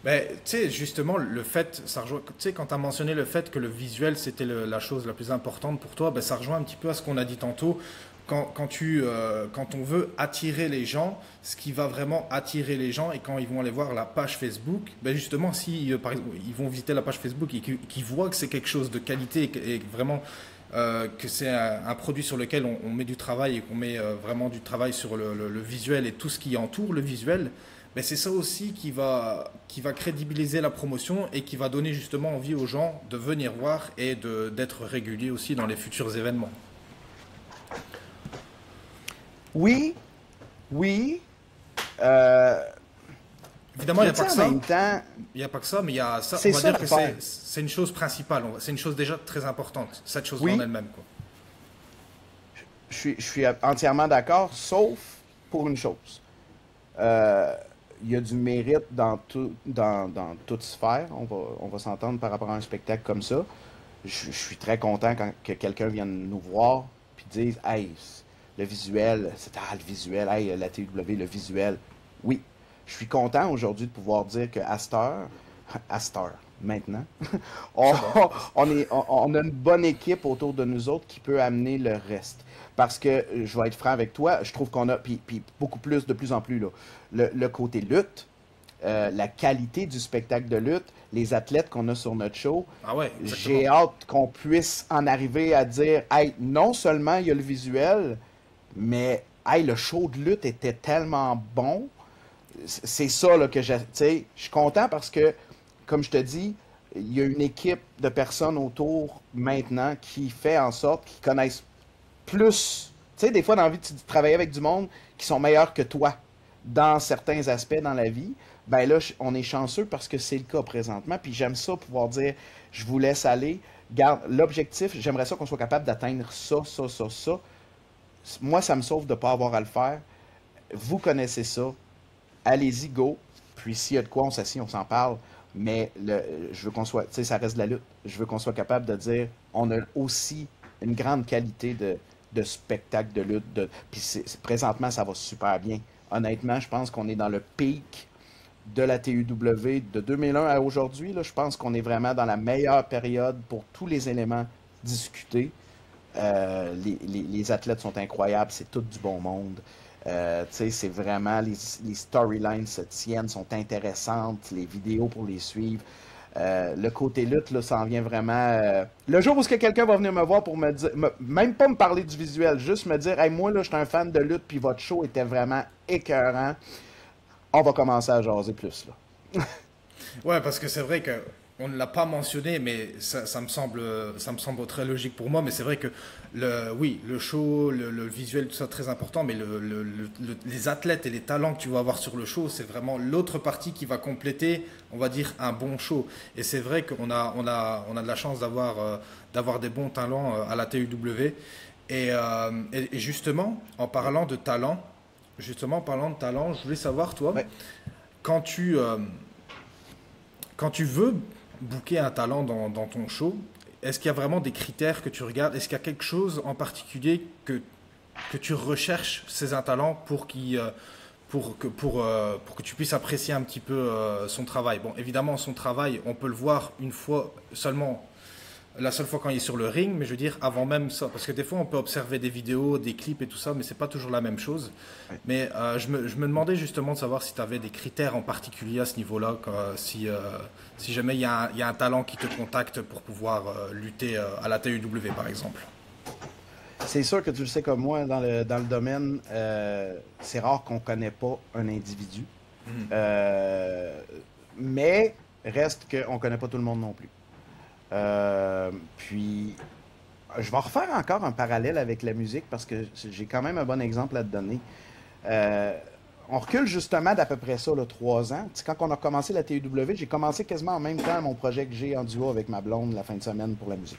Ben, tu sais, justement, le fait, ça rejoint, tu sais, quand tu as mentionné le fait que le visuel, c'était la chose la plus importante pour toi, ben, ça rejoint un petit peu à ce qu'on a dit tantôt. Quand on veut attirer les gens, ce qui va vraiment attirer les gens, et quand ils vont aller voir la page Facebook, ben justement, si par exemple, ils vont visiter la page Facebook et qu'ils voient que c'est quelque chose de qualité et vraiment que c'est un produit sur lequel on met du travail et qu'on met vraiment du travail sur le visuel et tout ce qui entoure le visuel, ben c'est ça aussi qui va crédibiliser la promotion et qui va donner justement envie aux gens de venir voir et d'être réguliers aussi dans les futurs événements. Oui, oui. Euh, Évidemment, il n'y a pas que en ça. même temps, Il n'y a pas que ça, mais il y a ça. c'est On va ça dire que l'affaire. c'est une chose principale. C'est une chose déjà très importante. Cette chose-là en Oui, elle-même, quoi. je suis entièrement d'accord, sauf pour une chose. Euh, il y a du mérite dans toute sphère. On va s'entendre par rapport à un spectacle comme ça. Je suis très content que quelqu'un vienne nous voir puis dise, hey, le visuel, le visuel, hey, la TW, le visuel. Oui, je suis content aujourd'hui de pouvoir dire que à cette heure, maintenant, on, C'est bon. on a une bonne équipe autour de nous autres qui peut amener le reste. Parce que, je vais être franc avec toi, je trouve qu'on a, puis beaucoup plus, de plus en plus, là, le côté lutte, la qualité du spectacle de lutte, les athlètes qu'on a sur notre show, Ah ouais, j'ai exactement. hâte qu'on puisse en arriver à dire, hey, non seulement il y a le visuel, mais hey, le show de lutte était tellement bon. C'est ça là, que j'ai. Tu sais, je suis content parce que, comme je te dis, il y a une équipe de personnes autour maintenant qui fait en sorte qu'ils connaissent plus. Tu sais, des fois, dans la vie, tu travailles avec du monde qui sont meilleurs que toi dans certains aspects dans la vie. Ben là, on est chanceux parce que c'est le cas présentement. Puis j'aime ça pouvoir dire, je vous laisse aller. Garde l'objectif, j'aimerais ça qu'on soit capable d'atteindre ça, ça, ça, ça. Moi, ça me sauve de ne pas avoir à le faire. Vous connaissez ça. Allez-y, go. Puis s'il y a de quoi, on s'assied, on s'en parle. Mais je veux qu'on soit, tu sais, ça reste de la lutte. Je veux qu'on soit capable de dire, on a aussi une grande qualité de spectacle de lutte. Puis présentement, ça va super bien. Honnêtement, je pense qu'on est dans le pic de la TUW de 2001 à aujourd'hui. Là, je pense qu'on est vraiment dans la meilleure période pour tous les éléments discutés. Les athlètes sont incroyables, c'est tout du bon monde. Tu sais, c'est vraiment, les storylines se tiennent, sont intéressantes, les vidéos pour les suivre. Le côté lutte, là, ça en vient vraiment. Le jour où est-ce que quelqu'un va venir me voir pour me dire, même pas me parler du visuel, juste me dire, hey, moi, là, je suis un fan de lutte, puis votre show était vraiment écœurant, on va commencer à jaser plus, là. Ouais, parce que c'est vrai que on ne l'a pas mentionné, mais ça me semble très logique pour moi. Mais c'est vrai que oui, le show, le visuel, tout ça très important. Mais les athlètes et les talents que tu vas avoir sur le show, c'est vraiment l'autre partie qui va compléter, on va dire, un bon show. Et c'est vrai on a de la chance d'avoir des bons talents à la TUW. Et justement, en parlant de talent, je voulais savoir, toi, Ouais. quand tu, euh, quand tu veux booker un talent dans ton show, est-ce qu'il y a vraiment des critères que tu regardes? Est-ce qu'il y a quelque chose en particulier que tu recherches chez un talent pour que tu puisses apprécier un petit peu son travail? Bon, évidemment, son travail, on peut le voir une fois seulement, la seule fois quand il est sur le ring, mais je veux dire avant même ça, parce que des fois on peut observer des vidéos, des clips et tout ça, mais c'est pas toujours la même chose. Ouais. Mais je me demandais justement de savoir si tu avais des critères en particulier à ce niveau-là, si jamais il y a un talent qui te contacte pour pouvoir lutter à la TUW par exemple. C'est sûr que tu le sais comme moi, dans le domaine, c'est rare qu'on ne connaît pas un individu. Mhm. Euh, mais reste qu'on ne connaît pas tout le monde non plus. Puis, je vais refaire encore un parallèle avec la musique parce que j'ai quand même un bon exemple à te donner. Euh, on recule justement d'à peu près ça, là, 3 ans. Tu sais, quand on a commencé la TUW, j'ai commencé quasiment en même temps mon projet que j'ai en duo avec ma blonde la fin de semaine pour la musique.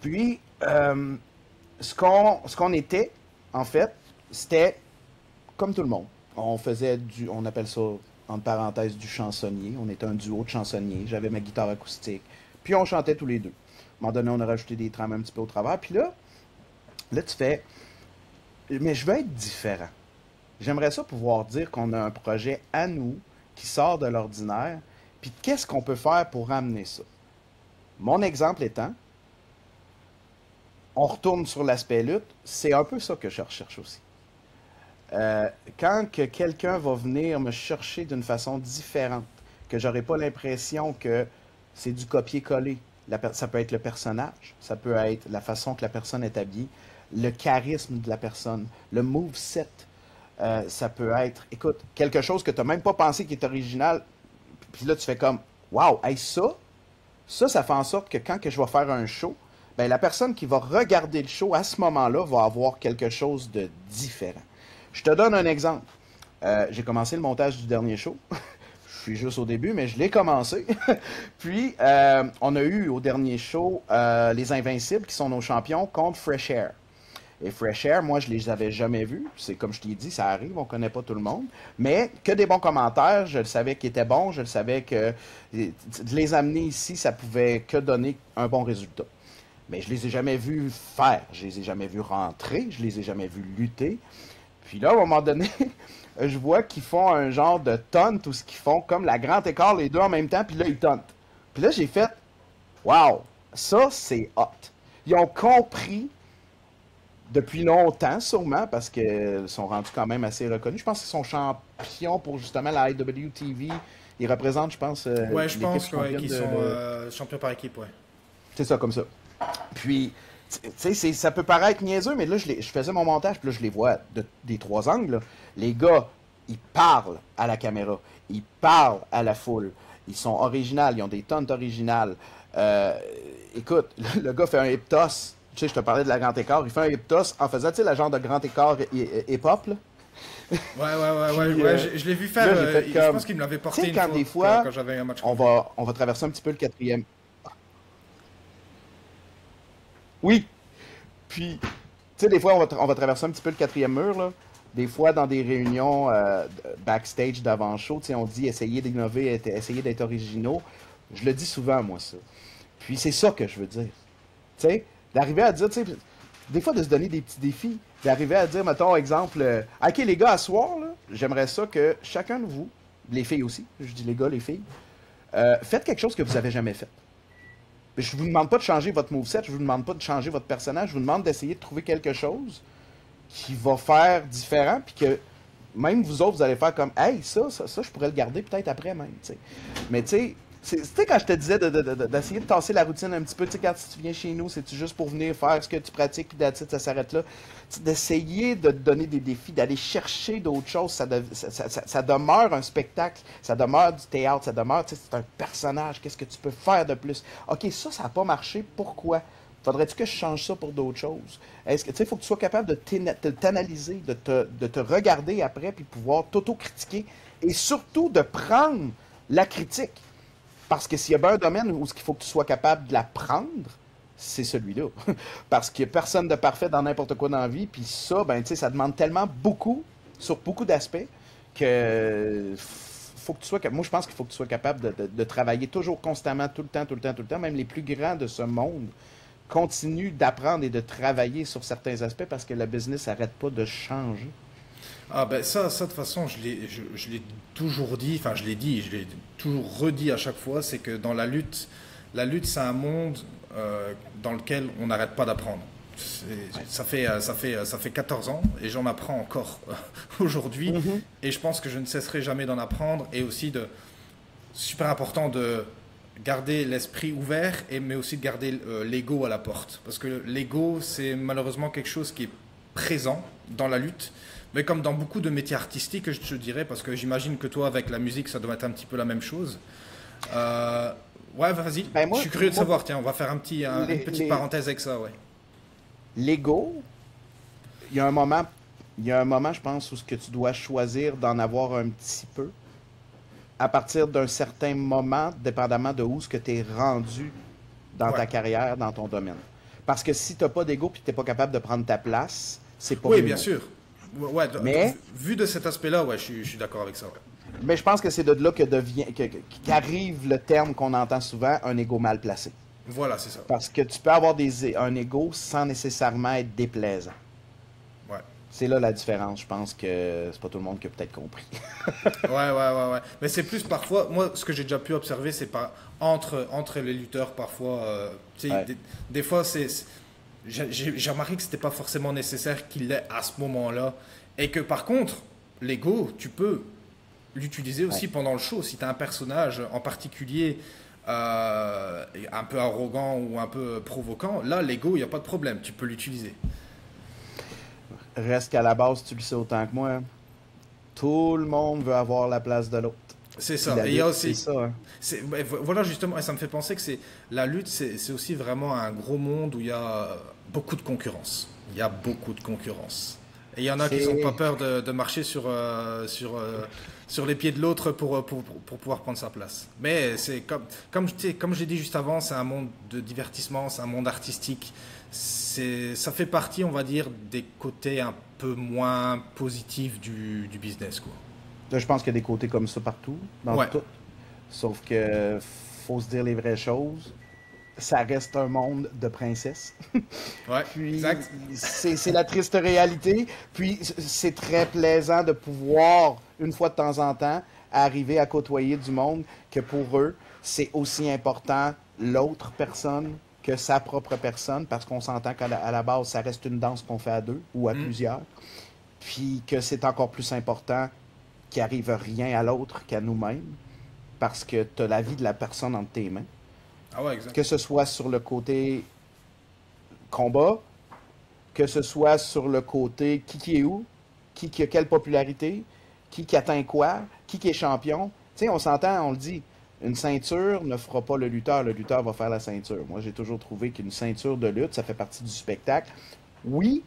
Puis, ce qu'on était, en fait, c'était comme tout le monde. On faisait on appelle ça, entre parenthèses, du chansonnier. On était un duo de chansonniers. J'avais ma guitare acoustique. Puis on chantait tous les deux. À un moment donné, on a rajouté des trames un petit peu au travers. Puis là, tu fais, mais je veux être différent. J'aimerais ça pouvoir dire qu'on a un projet à nous qui sort de l'ordinaire. Puis qu'est-ce qu'on peut faire pour ramener ça? Mon exemple étant, on retourne sur l'aspect lutte, c'est un peu ça que je recherche aussi. Quand que quelqu'un va venir me chercher d'une façon différente, que j'aurai pas l'impression que c'est du copier-coller. Ça peut être le personnage, ça peut être la façon que la personne est habillée, le charisme de la personne, le moveset. Ça peut être, écoute, quelque chose que tu n'as même pas pensé qui est original, puis là tu fais comme, wow, hey, ça fait en sorte que quand que je vais faire un show, ben, la personne qui va regarder le show à ce moment-là va avoir quelque chose de différent. Je te donne un exemple. J'ai commencé le montage du dernier show. Je suis juste au début, mais je l'ai commencé. Puis, on a eu au dernier show les Invincibles, qui sont nos champions, contre Fresh Air. Et Fresh Air, moi, je les avais jamais vus. C'est comme je t'ai dit, ça arrive, on connaît pas tout le monde. Mais que des bons commentaires, je le savais qu'ils étaient bons, je le savais que de les amener ici, ça pouvait que donner un bon résultat. Mais je les ai jamais vus faire, je les ai jamais vus rentrer, je les ai jamais vus lutter. Puis là, à un moment donné, je vois qu'ils font un genre de taunt ou ce qu'ils font comme la grande écart, les deux en même temps, puis là, ils tauntent. Puis là, j'ai fait, wow, ça, c'est hot. Ils ont compris depuis longtemps, sûrement, parce qu'ils sont rendus quand même assez reconnus. Je pense qu'ils sont champions pour justement la IWTV. Ils représentent, je pense, Ouais, je pense qu'ils de... sont champions par équipe, ouais. C'est ça, comme ça. Puis, tu sais, ça peut paraître niaiseux, mais là, je faisais mon montage, puis là, je les vois des trois angles. Là. Les gars, ils parlent à la caméra, ils parlent à la foule, ils sont originaux, ils ont des tonnes originales. Écoute, le gars fait un hip toss. Tu sais, je te parlais de la grande écart. Il fait un hip toss en faisant, tu sais, la genre de grand écart hip-hop, là. Ouais, je l'ai vu faire. Là, je pense qu'il me l'avait porté une quand fois, des fois, quand j'avais un match. On va traverser un petit peu le quatrième. Oui. Puis, tu sais, des fois, on va traverser un petit peu le quatrième mur, là. Des fois, dans des réunions backstage d'avant-show, tu sais, on dit essayer d'innover, essayer d'être originaux. Je le dis souvent, moi, ça. Puis, c'est ça que je veux dire. Tu sais, d'arriver à dire, tu sais, des fois, de se donner des petits défis. D'arriver à dire, mettons, exemple, OK, les gars, à soir, là, j'aimerais ça que chacun de vous, les filles aussi, je dis les gars, les filles, faites quelque chose que vous avez jamais fait. Je vous demande pas de changer votre moveset, je vous demande pas de changer votre personnage, je vous demande d'essayer de trouver quelque chose qui va faire différent, puis que même vous autres, vous allez faire comme, hey, ça, je pourrais le garder peut-être après même, tu sais. Mais tu sais, quand je te disais d'essayer de tasser la routine un petit peu, tu sais, quand tu viens chez nous, c'est-tu juste pour venir faire ce que tu pratiques, puis ça s'arrête là. D'essayer de te donner des défis, d'aller chercher d'autres choses, ça demeure un spectacle, ça demeure du théâtre, ça demeure, tu sais, c'est un personnage, qu'est-ce que tu peux faire de plus? OK, ça n'a pas marché, pourquoi? Faudrait-tu que je change ça pour d'autres choses? Est-ce que, tu sais, il faut que tu sois capable de t'analyser, de te regarder après, puis pouvoir t'auto-critiquer, et surtout de prendre la critique. Parce que s'il y a bien un domaine où il faut que tu sois capable de la prendre, c'est celui-là. Parce qu'il n'y a personne de parfait dans n'importe quoi dans la vie. Puis ça, ben, tu sais, ça demande tellement beaucoup, sur beaucoup d'aspects, que faut que tu sois... Moi, je pense qu'il faut que tu sois capable de travailler toujours constamment, tout le temps. Même les plus grands de ce monde continuent d'apprendre et de travailler sur certains aspects parce que le business n'arrête pas de changer. Ah ben ça de toute façon, je l'ai toujours dit, enfin je l'ai toujours redit à chaque fois, c'est que dans la lutte c'est un monde dans lequel on n'arrête pas d'apprendre. Ça fait 14 ans et j'en apprends encore aujourd'hui et je pense que je ne cesserai jamais d'en apprendre et aussi super important de garder l'esprit ouvert mais aussi de garder l'ego à la porte parce que l'ego c'est malheureusement quelque chose qui est présent dans la lutte. Mais comme dans beaucoup de métiers artistiques, je te dirais, parce que j'imagine que toi, avec la musique, ça doit être un petit peu la même chose. Ouais, vas-y. Ben je suis curieux de savoir. Tiens, on va faire une petite parenthèse avec ça, ouais. L'ego, il y a un moment, je pense, où ce que tu dois choisir d'en avoir un petit peu. À partir d'un certain moment, dépendamment de où ce que tu es rendu dans ta carrière, dans ton domaine. Parce que si tu n'as pas d'ego et que tu n'es pas capable de prendre ta place, c'est pas oui, bien sûr. Ouais, Mais, vu de cet aspect-là, ouais, je suis d'accord avec ça. Ouais. mais je pense que c'est de là qu'arrive le terme qu'on entend souvent, un ego mal placé. Voilà, c'est ça. Parce que tu peux avoir un ego sans nécessairement être déplaisant. Ouais. C'est là la différence. Je pense que c'est pas tout le monde qui a peut-être compris. Ouais. Mais c'est plus parfois, moi, ce que j'ai déjà pu observer, c'est pas entre les lutteurs, parfois, tu sais, Ouais. des fois, j'ai remarqué que c'était pas forcément nécessaire qu'il l'ait à ce moment-là. Et que par contre, l'ego, tu peux l'utiliser Ouais. aussi pendant le show. Si tu as un personnage en particulier un peu arrogant ou un peu provoquant, là, l'ego, il n'y a pas de problème, tu peux l'utiliser. Reste qu'à la base, tu le sais autant que moi. Tout le monde veut avoir la place de l'autre. C'est Puis ça. la Et il y a lutte, c'est aussi, ça. Hein. voilà justement, et ça me fait penser que la lutte, c'est aussi vraiment un gros monde où il y a beaucoup de concurrence. Il y a beaucoup de concurrence. Et il y en a qui n'ont pas C'est peur de marcher sur les pieds de l'autre pour pouvoir prendre sa place. Mais c'est comme je l'ai dit juste avant, c'est un monde de divertissement, c'est un monde artistique. Ça fait partie, on va dire, des côtés un peu moins positifs du business, quoi. Là, je pense qu'il y a des côtés comme ça partout, dans Ouais, tout. Sauf que faut se dire les vraies choses. Ça reste un monde de princesses. ouais, Puis exact. c'est la triste réalité. Puis c'est très plaisant de pouvoir, une fois de temps en temps, arriver à côtoyer du monde que pour eux, c'est aussi important l'autre personne que sa propre personne, parce qu'on s'entend à la base, ça reste une danse qu'on fait à deux ou à Hmm. plusieurs. Puis que c'est encore plus important qu'il arrive rien à l'autre qu'à nous-mêmes, parce que tu as la vie de la personne entre tes mains. Ah ouais, exact. Que ce soit sur le côté combat, que ce soit sur le côté qui est où, qui a quelle popularité, qui atteint quoi, qui est champion. Tu sais, on s'entend, on le dit, une ceinture ne fera pas le lutteur va faire la ceinture. Moi, j'ai toujours trouvé qu'une ceinture de lutte, ça fait partie du spectacle. Oui,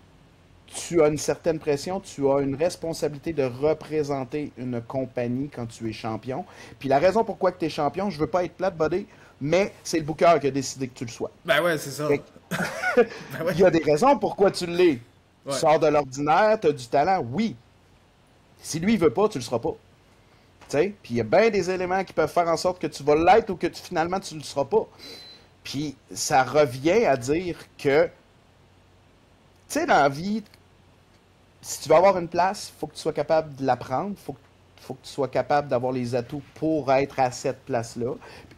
tu as une certaine pression, tu as une responsabilité de représenter une compagnie quand tu es champion. Puis la raison pourquoi tu es champion, je veux pas être plate, buddy, mais c'est le booker qui a décidé que tu le sois. Ben ouais, c'est ça. Fait que Ben ouais. il y a des raisons pourquoi tu l'es. Tu Ouais. sors de l'ordinaire, tu as du talent, oui. Si lui, il veut pas, tu le seras pas. Tu sais? Puis il y a bien des éléments qui peuvent faire en sorte que tu vas l'être ou que finalement tu le seras pas. Puis ça revient à dire que, tu sais, dans la vie, si tu veux avoir une place, il faut que tu sois capable de la prendre, faut que tu sois capable d'avoir les atouts pour être à cette place-là.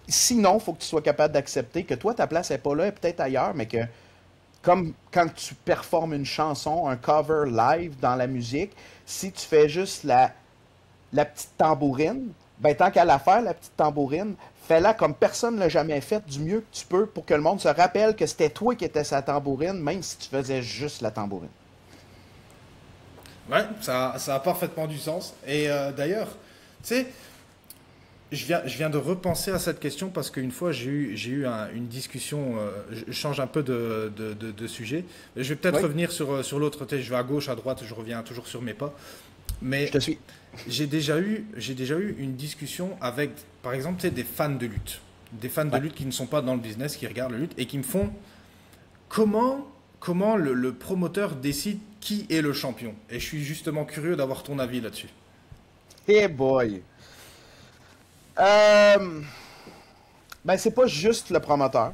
Sinon, il faut que tu sois capable d'accepter que toi, ta place n'est pas là, elle est peut-être ailleurs, mais que comme quand tu performes une chanson, un cover live dans la musique, si tu fais juste la petite tambourine, ben tant qu'à la faire, la petite tambourine, fais-la comme personne ne l'a jamais faite, du mieux que tu peux, pour que le monde se rappelle que c'était toi qui étais sa tambourine, même si tu faisais juste la tambourine. Ouais, ça a parfaitement du sens. Et d'ailleurs, tu sais, je viens de repenser à cette question parce qu'une fois j'ai eu une discussion, je change un peu de sujet. Je vais peut-être Oui, revenir sur l'autre, tu sais, je vais à gauche, à droite, je reviens toujours sur mes pas. je Mais te suis. j'ai déjà eu une discussion avec, par exemple, tu sais, des fans de lutte. Des fans de Ouais. lutte qui ne sont pas dans le business, qui regardent la lutte et qui me font comment le promoteur décide qui est le champion. Et je suis justement curieux d'avoir ton avis là-dessus. Hey boy! Euh, Ben, c'est pas juste le promoteur.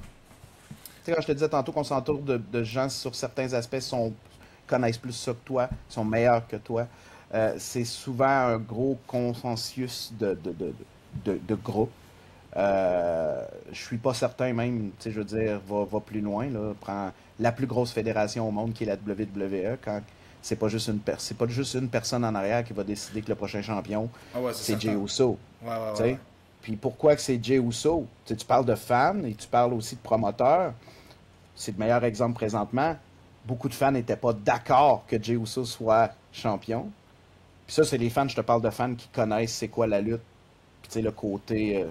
Tu sais, quand je te disais tantôt qu'on s'entoure de gens sur certains aspects connaissent plus ça que toi, sont meilleurs que toi. C'est souvent un gros consensus de groupe. Je suis pas certain même, tu sais, je veux dire, va plus loin, là. Prends la plus grosse fédération au monde qui est la WWE, quand c'est pas juste une personne en arrière qui va décider que le prochain champion, Ah ouais, c'est c'est Jey certain. Uso. Ouais, ouais, Tu ouais, ouais. sais? Puis pourquoi que c'est Jey Uso? Tu sais, tu parles de fans et tu parles aussi de promoteurs. C'est le meilleur exemple présentement. Beaucoup de fans n'étaient pas d'accord que Jey Uso soit champion. Puis ça, c'est les fans, je te parle de fans qui connaissent c'est quoi la lutte. Puis tu sais, le côté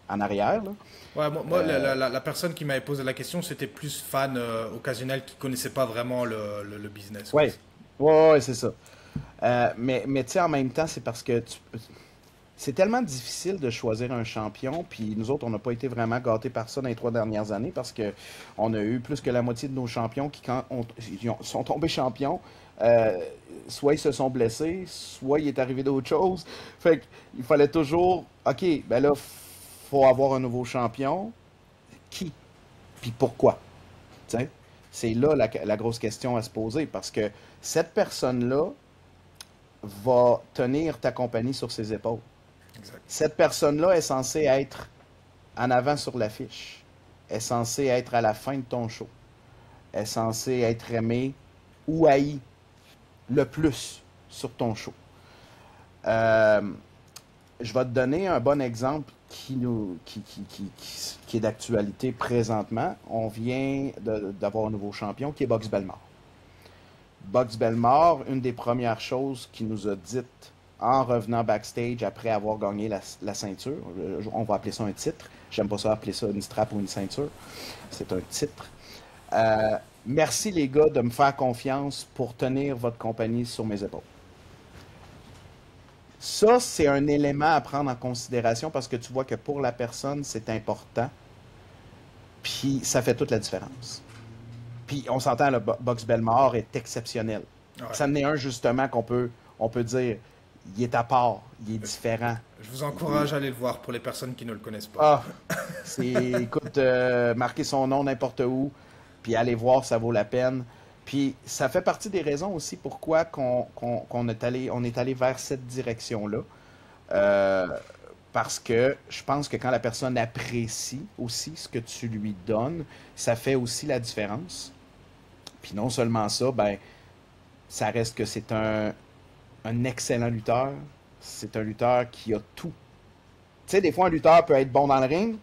en arrière, là. Ouais, moi, Euh, la personne qui m'avait posé la question, c'était plus fan occasionnel qui connaissait pas vraiment le business, quoi. ouais, ouais, c'est ça. Mais tu sais, en même temps, c'est parce que c'est tellement difficile de choisir un champion, puis nous autres, on n'a pas été vraiment gâtés par ça dans les 3 dernières années parce que on a eu plus que la moitié de nos champions qui, sont tombés champions, euh, soit ils se sont blessés, soit il est arrivé d'autres choses. Fait qu'il fallait toujours, OK, ben là, faut avoir un nouveau champion. Qui? Puis pourquoi? T'sais? C'est là la grosse question à se poser parce que cette personne-là va tenir ta compagnie sur ses épaules. Exact. Cette personne-là est censée être en avant sur l'affiche, est censée être à la fin de ton show, est censée être aimée ou haïe le plus sur ton show. Euh, je vais te donner un bon exemple qui est d'actualité présentement. On vient d'avoir un nouveau champion qui est Box Belmore. Box Belmore, une des premières choses qu'il nous a dites en revenant backstage après avoir gagné la ceinture, on va appeler ça un titre, j'aime pas ça appeler ça une strap ou une ceinture, c'est un titre. Merci les gars de me faire confiance pour tenir votre compagnie sur mes épaules. Ça, c'est un élément à prendre en considération parce que tu vois que pour la personne, c'est important. Puis ça fait toute la différence. Puis on s'entend, le Box Belmore est exceptionnel. Ouais. Ça en est un justement on peut dire, il est à part, il est différent. Je vous encourage à aller le voir pour les personnes qui ne le connaissent pas. Écoute, marquez son nom n'importe où, puis allez voir, ça vaut la peine. Puis ça fait partie des raisons aussi pourquoi on est allé vers cette direction-là. Parce que je pense que quand la personne apprécie aussi ce que tu lui donnes, ça fait aussi la différence. Puis non seulement ça, ben, ça reste que c'est un excellent lutteur. C'est un lutteur qui a tout. Tu sais, des fois, un lutteur peut être bon dans le ring,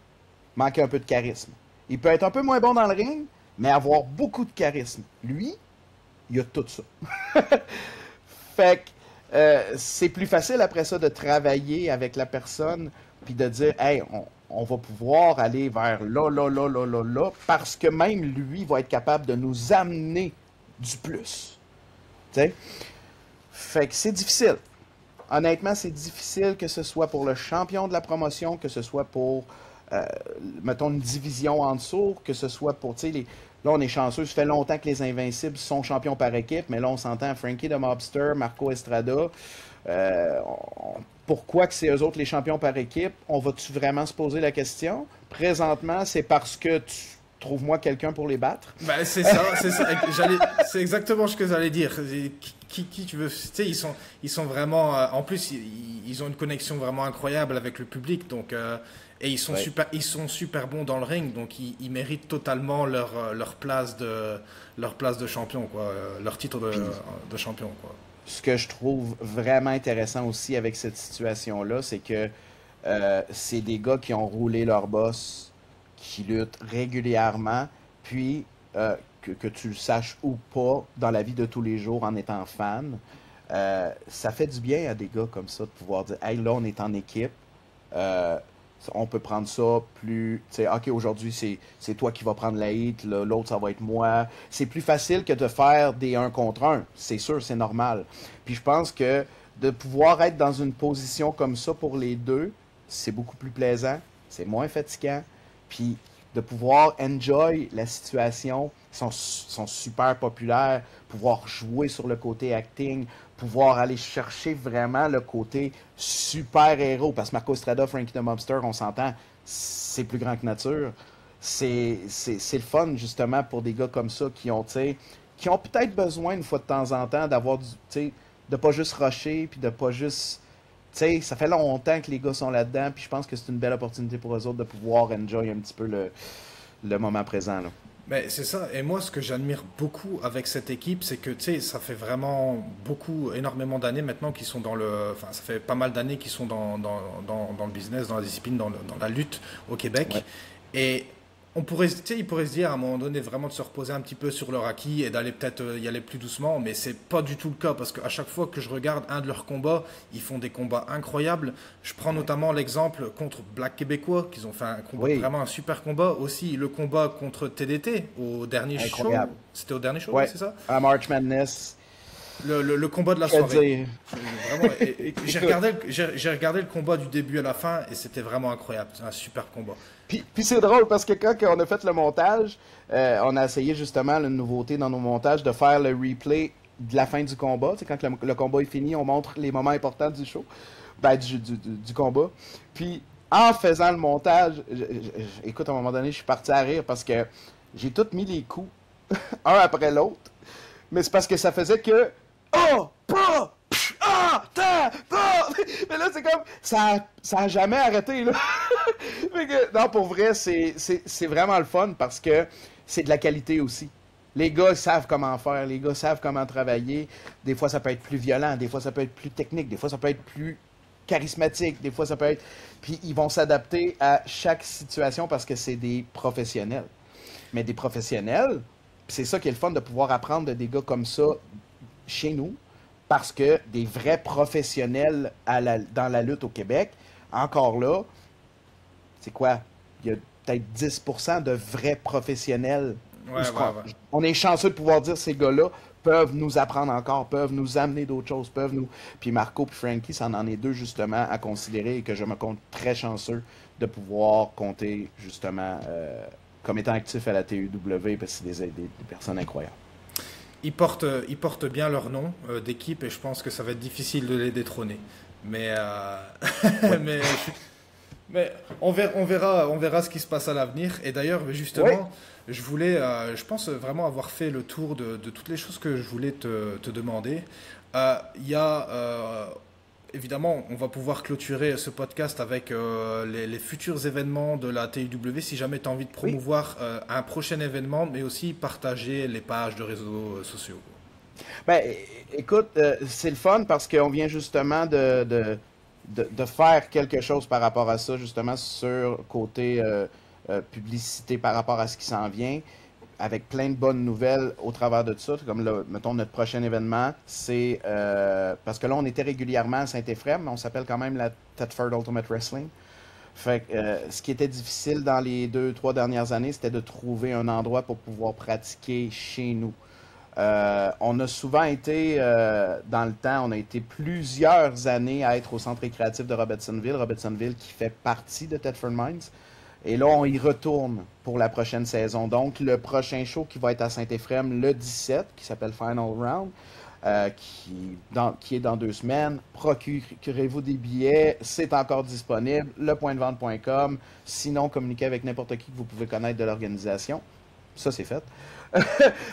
manquer un peu de charisme. Il peut être un peu moins bon dans le ring, mais avoir beaucoup de charisme. Lui, il a tout ça. Fait que c'est plus facile après ça de travailler avec la personne puis de dire, hey, on va pouvoir aller vers là, parce que même lui va être capable de nous amener du plus. Tu sais? Fait que c'est difficile. Honnêtement, c'est difficile que ce soit pour le champion de la promotion, que ce soit pour, mettons, une division en dessous, que ce soit pour, tu sais, là, on est chanceux. Ça fait longtemps que les Invincibles sont champions par équipe, mais là, on s'entend Frankie the Mobster, Marco Estrada. Pourquoi que c'est eux autres les champions par équipe? On va-tu vraiment se poser la question? Présentement, c'est parce que tu trouves moi quelqu'un pour les battre? Ben, c'est ça. C'est exactement ce que j'allais dire. Qui tu veux? Tu sais, ils sont vraiment. En plus, ils ont une connexion vraiment incroyable avec le public, donc. Et ils sont super bons dans le ring, donc ils méritent totalement leur place de champion, quoi, leur titre de champion, quoi. Ce que je trouve vraiment intéressant aussi avec cette situation-là, c'est que c'est des gars qui ont roulé leur boss, qui luttent régulièrement, puis que tu le saches ou pas dans la vie de tous les jours en étant fan, ça fait du bien à des gars comme ça de pouvoir dire, hey, là, on est en équipe. On peut prendre ça plus, tu sais, ok, aujourd'hui c'est toi qui vas prendre la hit, l'autre ça va être moi. C'est plus facile que de faire des 1 contre 1, c'est sûr, c'est normal. Puis je pense que de pouvoir être dans une position comme ça pour les deux, c'est beaucoup plus plaisant, c'est moins fatigant. Puis de pouvoir enjoy la situation, ils sont super populaires, pouvoir jouer sur le côté acting, pouvoir aller chercher vraiment le côté super-héros. Parce que Marco Estrada, Frankie the Mobster, on s'entend, c'est plus grand que nature. C'est le fun, justement, pour des gars comme ça qui ont peut-être besoin, une fois de temps en temps, d'avoir de pas juste rusher, puis de pas juste... Tu sais, ça fait longtemps que les gars sont là-dedans, puis je pense que c'est une belle opportunité pour eux autres de pouvoir enjoy un petit peu le moment présent, là. Mais c'est ça, et moi ce que j'admire beaucoup avec cette équipe, c'est que tu sais, ça fait vraiment énormément d'années maintenant qu'ils sont enfin ça fait pas mal d'années qu'ils sont dans le business, dans la discipline, dans la lutte au Québec. Ouais. Et ils pourraient se dire à un moment donné vraiment de se reposer un petit peu sur leur acquis et d'aller peut-être y aller plus doucement, mais c'est pas du tout le cas parce qu'à chaque fois que je regarde un de leurs combats, ils font des combats incroyables. Je prends notamment l'exemple contre Black Québécois, qu'ils ont fait un combat, vraiment un super combat. Aussi le combat contre TDT au dernier show. C'était au dernier show, Ouais. c'est ça? À March Madness. Le combat de la Je vais soirée. dire. Vraiment, j'ai Écoute, j'ai regardé le combat du début à la fin et c'était vraiment incroyable. C'est un super combat. puis c'est drôle parce que quand on a fait le montage, on a essayé justement une nouveauté dans nos montages de faire le replay de la fin du combat. C'est quand le combat est fini, on montre les moments importants du show, ben, du combat. Puis en faisant le montage, écoute, à un moment donné, je suis parti à rire parce que j'ai tout mis les coups, un après l'autre. Mais c'est parce que ça faisait que oh, pas, ah, ta, pas. Mais là, c'est comme ça a jamais arrêté là. Fait que, non, pour vrai, c'est vraiment le fun parce que c'est de la qualité aussi. Les gars savent comment faire, les gars savent comment travailler. Des fois, ça peut être plus violent, des fois, ça peut être plus technique, des fois, ça peut être plus charismatique, des fois, ça peut être. Puis, ils vont s'adapter à chaque situation parce que c'est des professionnels. Mais des professionnels, c'est ça qui est le fun de pouvoir apprendre de des gars comme ça chez nous, parce que des vrais professionnels dans la lutte au Québec, encore là, c'est quoi? Il y a peut-être 10% de vrais professionnels. Ouais, ouais, ouais. On est chanceux de pouvoir dire ces gars-là peuvent nous apprendre encore, peuvent nous amener d'autres choses, peuvent nous... Puis Marco et Frankie, ça en est deux justement à considérer et que je me compte très chanceux de pouvoir compter justement comme étant actif à la TUW parce que c'est des personnes incroyables. Ils portent bien leur nom d'équipe et je pense que ça va être difficile de les détrôner. Mais, Ouais. mais, mais on verra ce qui se passe à l'avenir. Et d'ailleurs, Ouais. justement, je pense vraiment avoir fait le tour de toutes les choses que je voulais te demander. Il y a, évidemment, on va pouvoir clôturer ce podcast avec les futurs événements de la TIW. Si jamais tu as envie de Oui. promouvoir un prochain événement, mais aussi partager les pages de réseaux sociaux. Ben, écoute, c'est le fun parce qu'on vient justement de faire quelque chose par rapport à ça, justement sur côté publicité par rapport à ce qui s'en vient, avec plein de bonnes nouvelles au travers de ça. Comme là, mettons, notre prochain événement, c'est parce que là, on était régulièrement à Saint-Éphrem, mais on s'appelle quand même la Thetford Ultimate Wrestling. Fait que ce qui était difficile dans les 2, 3 dernières années, c'était de trouver un endroit pour pouvoir pratiquer chez nous. On a souvent été, dans le temps, on a été plusieurs années à être au centre récréatif de Robertsonville qui fait partie de Thetford Mines. Et là, on y retourne pour la prochaine saison. Donc, le prochain show qui va être à Saint-Éphrem le 17, qui s'appelle Final Round, qui est dans 2 semaines. Procurez-vous des billets, c'est encore disponible, lepointdevente.com. Sinon, communiquez avec n'importe qui que vous pouvez connaître de l'organisation. Ça, c'est fait. Je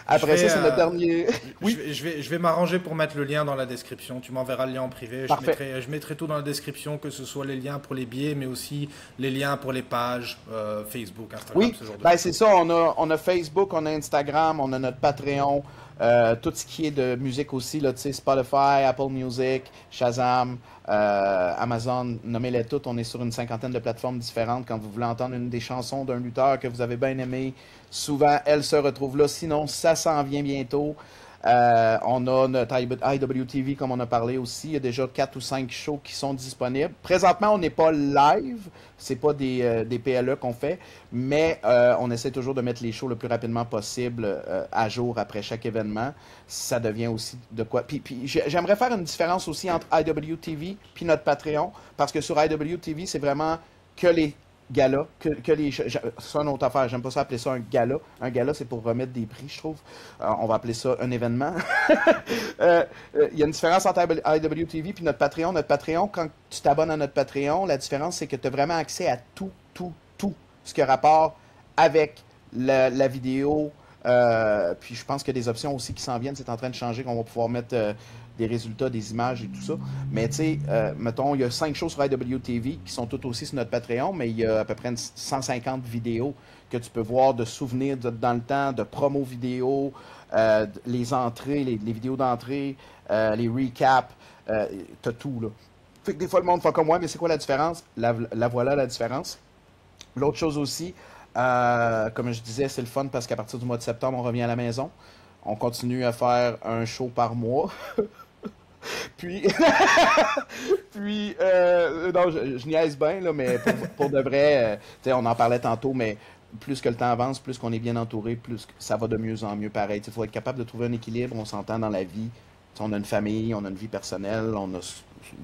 Après vais, ça, c'est notre dernier. Oui, je vais m'arranger pour mettre le lien dans la description. Tu m'enverras le lien en privé. parfait. Je mettrai tout dans la description, que ce soit les liens pour les billets, mais aussi les liens pour les pages Facebook, Instagram, Oui, ce genre de ben choses. c'est ça, on a Facebook, on a Instagram, on a notre Patreon, tout ce qui est de musique aussi, là, tu sais, Spotify, Apple Music, Shazam, Amazon, nommez-les toutes, on est sur une cinquantaine de plateformes différentes. Quand vous voulez entendre une des chansons d'un lutteur que vous avez bien aimé, souvent elle se retrouve là, sinon ça s'en vient bientôt. On a notre IWTV comme on a parlé aussi. Il y a déjà 4 ou 5 shows qui sont disponibles. Présentement, on n'est pas live. C'est pas des PLE qu'on fait. Mais on essaie toujours de mettre les shows le plus rapidement possible à jour après chaque événement. Ça devient aussi de quoi. Puis j'aimerais faire une différence aussi entre IWTV puis notre Patreon. Parce que sur IWTV, c'est vraiment que les gala, c'est une autre affaire, j'aime pas ça appeler ça un gala. Un gala, c'est pour remettre des prix, je trouve. On va appeler ça un événement. Il y a une différence entre IWTV et notre Patreon. Notre Patreon, quand tu t'abonnes à notre Patreon, la différence, c'est que tu as vraiment accès à tout ce qui a rapport avec la vidéo. Puis je pense qu'il y a des options aussi qui s'en viennent. C'est en train de changer, qu'on va pouvoir mettre des résultats, des images et tout ça. Mais tu sais, mettons, il y a 5 shows sur IWTV qui sont toutes aussi sur notre Patreon, mais il y a à peu près 150 vidéos que tu peux voir de souvenirs dans le temps, de promos vidéo, les entrées, les vidéos d'entrée, les recaps, t'as tout là. Fait que des fois le monde fait comme moi, mais c'est quoi la différence? La voilà la différence. L'autre chose aussi, comme je disais, c'est le fun parce qu'à partir du mois de septembre, on revient à la maison. On continue à faire un show par mois. Puis, non, je niaise bien, là, mais pour de vrai, tu sais, on en parlait tantôt, mais plus que le temps avance, plus qu'on est bien entouré, plus que ça va de mieux en mieux pareil. Il faut être capable de trouver un équilibre, on s'entend dans la vie. on a une famille, on a une vie personnelle, on a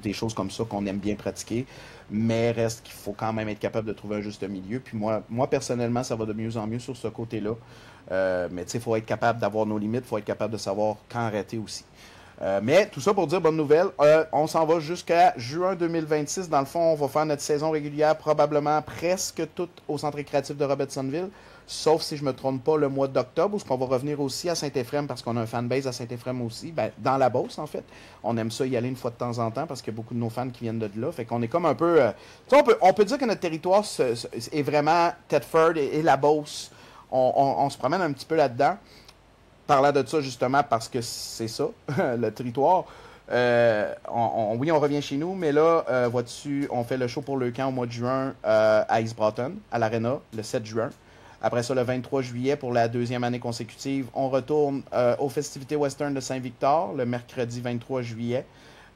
des choses comme ça qu'on aime bien pratiquer, mais reste qu'il faut quand même être capable de trouver un juste milieu. Puis moi personnellement, ça va de mieux en mieux sur ce côté-là. Mais tu sais, il faut être capable d'avoir nos limites, il faut être capable de savoir quand arrêter aussi. Mais tout ça pour dire bonne nouvelle, on s'en va jusqu'à juin 2026. Dans le fond, on va faire notre saison régulière probablement presque toute au Centre récréatif de Robertsonville, sauf si je me trompe pas le mois d'octobre, où on va revenir aussi à Saint-Éphrem parce qu'on a un fanbase à Saint-Éphrem aussi, ben, dans la Beauce en fait. On aime ça y aller une fois de temps en temps parce qu'il y a beaucoup de nos fans qui viennent de là. Fait qu'on est comme un peu... on peut dire que notre territoire est vraiment Thetford et la Beauce. On se promène un petit peu là-dedans. Parlant de ça, justement, parce que c'est ça, le territoire. Oui, on revient chez nous, mais là, vois-tu, on fait le show pour le camp au mois de juin à East Broughton, à l'Arena, le 7 juin. Après ça, le 23 juillet, pour la deuxième année consécutive, on retourne aux festivités western de Saint-Victor, le mercredi 23 juillet.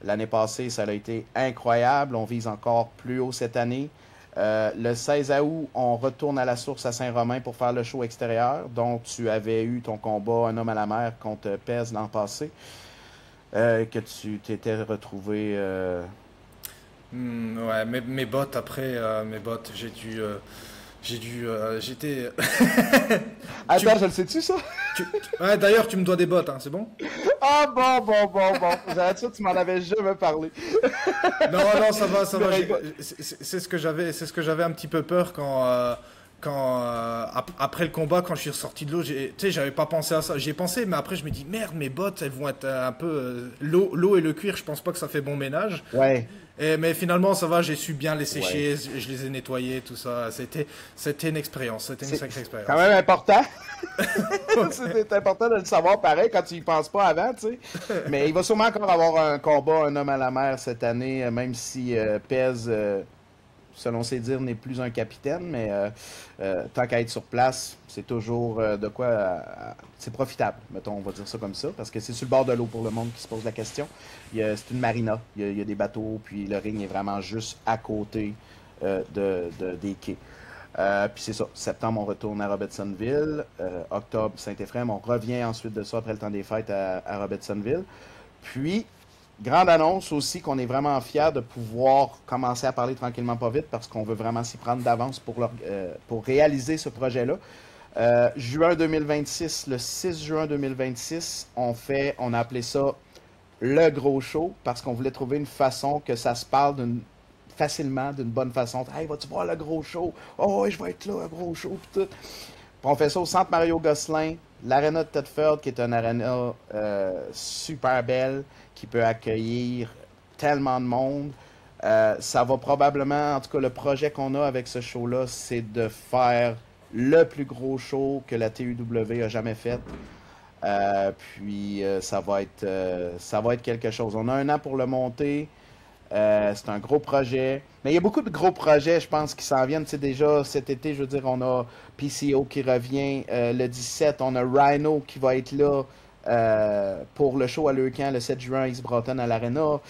L'année passée, ça a été incroyable. On vise encore plus haut cette année. Le 16 août, on retourne à la source à Saint-Romain pour faire le show extérieur, dont tu avais eu ton combat Un homme à la mer contre Pez l'an passé, que tu t'étais retrouvé... Ouais, mes bottes après, mes bottes, j'étais... Attends, je le sais-tu, ça? Ouais, d'ailleurs, tu me dois des bottes, hein, c'est bon? Ah, bon. J'avais dit, tu m'en avais jamais parlé. Non, ça va. C'est ce que j'avais un petit peu peur après le combat, quand je suis ressorti de l'eau, tu sais, j'avais pas pensé à ça. J'y ai pensé, mais après je me dis merde, mes bottes, elles vont être un peu l'eau et le cuir. Je pense pas que ça fait bon ménage. Ouais. Mais finalement, ça va. J'ai su bien les sécher, Ouais. je les ai nettoyés, tout ça. C'était une expérience. C'était une sacrée expérience. Quand même important. C'est important de le savoir pareil quand tu y penses pas avant, tu sais. Mais il va sûrement encore avoir un combat, un homme à la mer cette année, même si Pez, selon ses dires, n'est plus un capitaine. Mais tant qu'à être sur place, c'est toujours de quoi. C'est profitable, mettons, on va dire ça comme ça, parce que c'est sur le bord de l'eau pour le monde qui se pose la question. C'est une marina, il y a des bateaux, puis le ring est vraiment juste à côté des quais. Puis c'est ça, septembre, on retourne à Robertsonville. Octobre, Saint-Éphrem. On revient ensuite de ça, après le temps des fêtes, à Robertsonville. Puis, grande annonce aussi qu'on est vraiment fiers de pouvoir commencer à parler tranquillement pas vite parce qu'on veut vraiment s'y prendre d'avance pour réaliser ce projet-là. Juin 2026, le 6 juin 2026, on a appelé ça le gros show parce qu'on voulait trouver une façon que ça se parle facilement, d'une bonne façon. Hey, vas-tu voir le gros show? Oh, ouais, je vais être là, un gros show, pis tout. Puis on fait ça au Centre Mario Gosselin, l'Arena de Thetford, qui est une arena super belle, qui peut accueillir tellement de monde. Ça va probablement, en tout cas, le projet qu'on a avec ce show-là, c'est de faire le plus gros show que la TUW a jamais fait. Puis ça va être quelque chose. On a un an pour le monter. C'est un gros projet. Mais il y a beaucoup de gros projets, je pense, qui s'en viennent. Tu sais, déjà, cet été, je veux dire, on a PCO qui revient le 17. On a Rhino qui va être là pour le show à Leucan le 7 juin à East Broughton à l'Arena.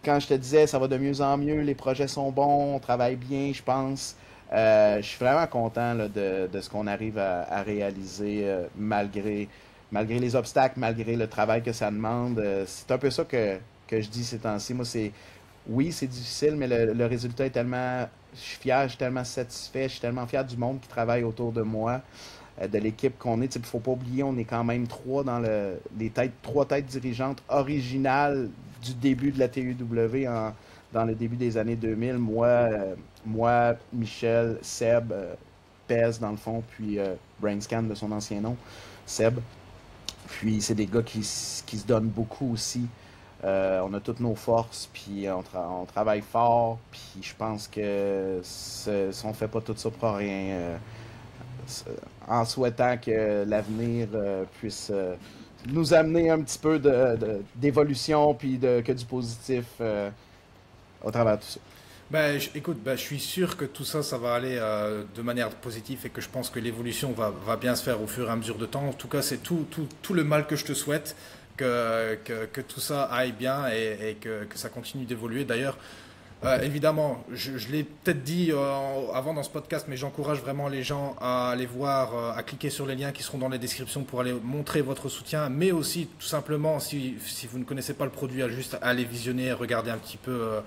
Quand je te disais, ça va de mieux en mieux. Les projets sont bons. On travaille bien, je pense. Je suis vraiment content là, de ce qu'on arrive à réaliser malgré les obstacles, malgré le travail que ça demande. C'est un peu ça que je dis ces temps-ci. Moi, oui, c'est difficile, mais le résultat est tellement... Je suis fier, je suis tellement satisfait, je suis tellement fier du monde qui travaille autour de moi, de l'équipe qu'on est. Il ne faut pas oublier, on est quand même trois têtes dirigeantes originales du début de la TUW dans le début des années 2000. Moi, Michel, Seb, Pez dans le fond, puis Brainscan de son ancien nom, Seb. Puis c'est des gars qui se donnent beaucoup aussi. On a toutes nos forces, puis on travaille fort, puis je pense que si on fait pas tout ça pour rien, en souhaitant que l'avenir puisse nous amener un petit peu d'évolution, puis que du positif au travers de tout ça. Écoute, je suis sûr que tout ça, ça va aller de manière positive et que je pense que l'évolution va bien se faire au fur et à mesure de temps. En tout cas, c'est tout le mal que je te souhaite. Que tout ça aille bien et que ça continue d'évoluer. D'ailleurs, Évidemment, je l'ai peut-être dit avant dans ce podcast, mais j'encourage vraiment les gens à aller voir, à cliquer sur les liens qui seront dans les descriptions pour aller montrer votre soutien, mais aussi tout simplement, si vous ne connaissez pas le produit, à juste aller visionner, regarder un petit peu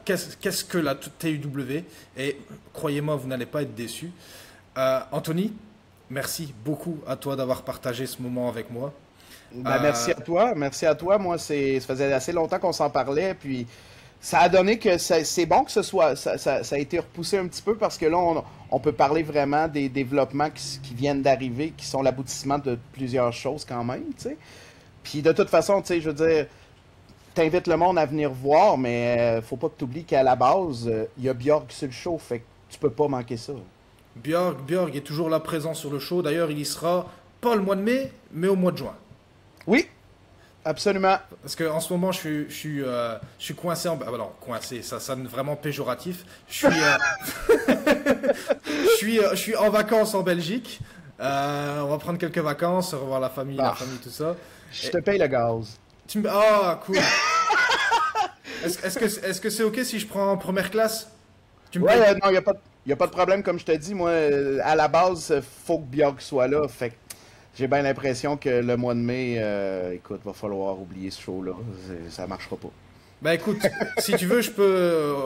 qu'est-ce que la TUW, et croyez-moi, vous n'allez pas être déçus. Anthony, merci beaucoup à toi d'avoir partagé ce moment avec moi. Merci à toi, merci à toi. Moi, ça faisait assez longtemps qu'on s'en parlait, puis ça a donné que c'est bon que ça a été repoussé un petit peu parce que là, on peut parler vraiment des développements qui viennent d'arriver, qui sont l'aboutissement de plusieurs choses quand même, tu sais. Puis de toute façon, tu sais, je veux dire, t'invites le monde à venir voir, mais faut pas que tu oublies qu'à la base, il y a Björk sur le show, fait que tu peux pas manquer ça. Björk est toujours là présent sur le show. D'ailleurs, il y sera pas le mois de mai, mais au mois de juin. Oui, absolument. Parce qu'en ce moment, je suis coincé en... Ah, non, coincé, ça sonne vraiment péjoratif. Je suis en vacances en Belgique. On va prendre quelques vacances, revoir la famille, tout ça. Je te paye le gaz. Ah, cool. Est-ce que c'est OK si je prends en première classe? Ouais, non, il n'y a pas de problème. Comme je te dis, moi, à la base, faut que Björk soit là. Fait que j'ai bien l'impression que le mois de mai, écoute, va falloir oublier ce show-là. Ça marchera pas. Bah écoute, si tu veux,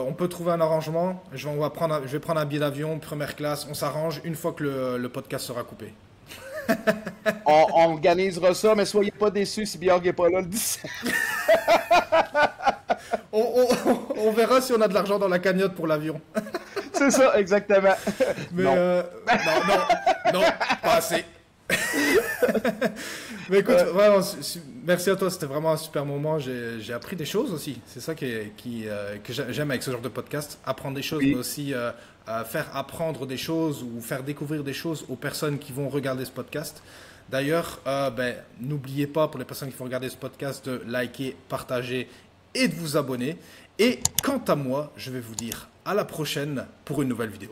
on peut trouver un arrangement. Je vais prendre un billet d'avion, première classe. On s'arrange une fois que le podcast sera coupé. On organisera ça, mais soyez pas déçus si Björk n'est pas là le 17. On verra si on a de l'argent dans la cagnotte pour l'avion. C'est ça, exactement. Mais non. Non, pas assez. Mais écoute, vraiment, merci à toi, c'était vraiment un super moment. J'ai appris des choses aussi. C'est ça que j'aime avec ce genre de podcast. Apprendre des choses, oui. Mais aussi faire apprendre des choses ou faire découvrir des choses aux personnes qui vont regarder ce podcast. D'ailleurs, n'oubliez pas, pour les personnes qui vont regarder ce podcast, de liker, partager et de vous abonner. Et quant à moi, je vais vous dire à la prochaine pour une nouvelle vidéo.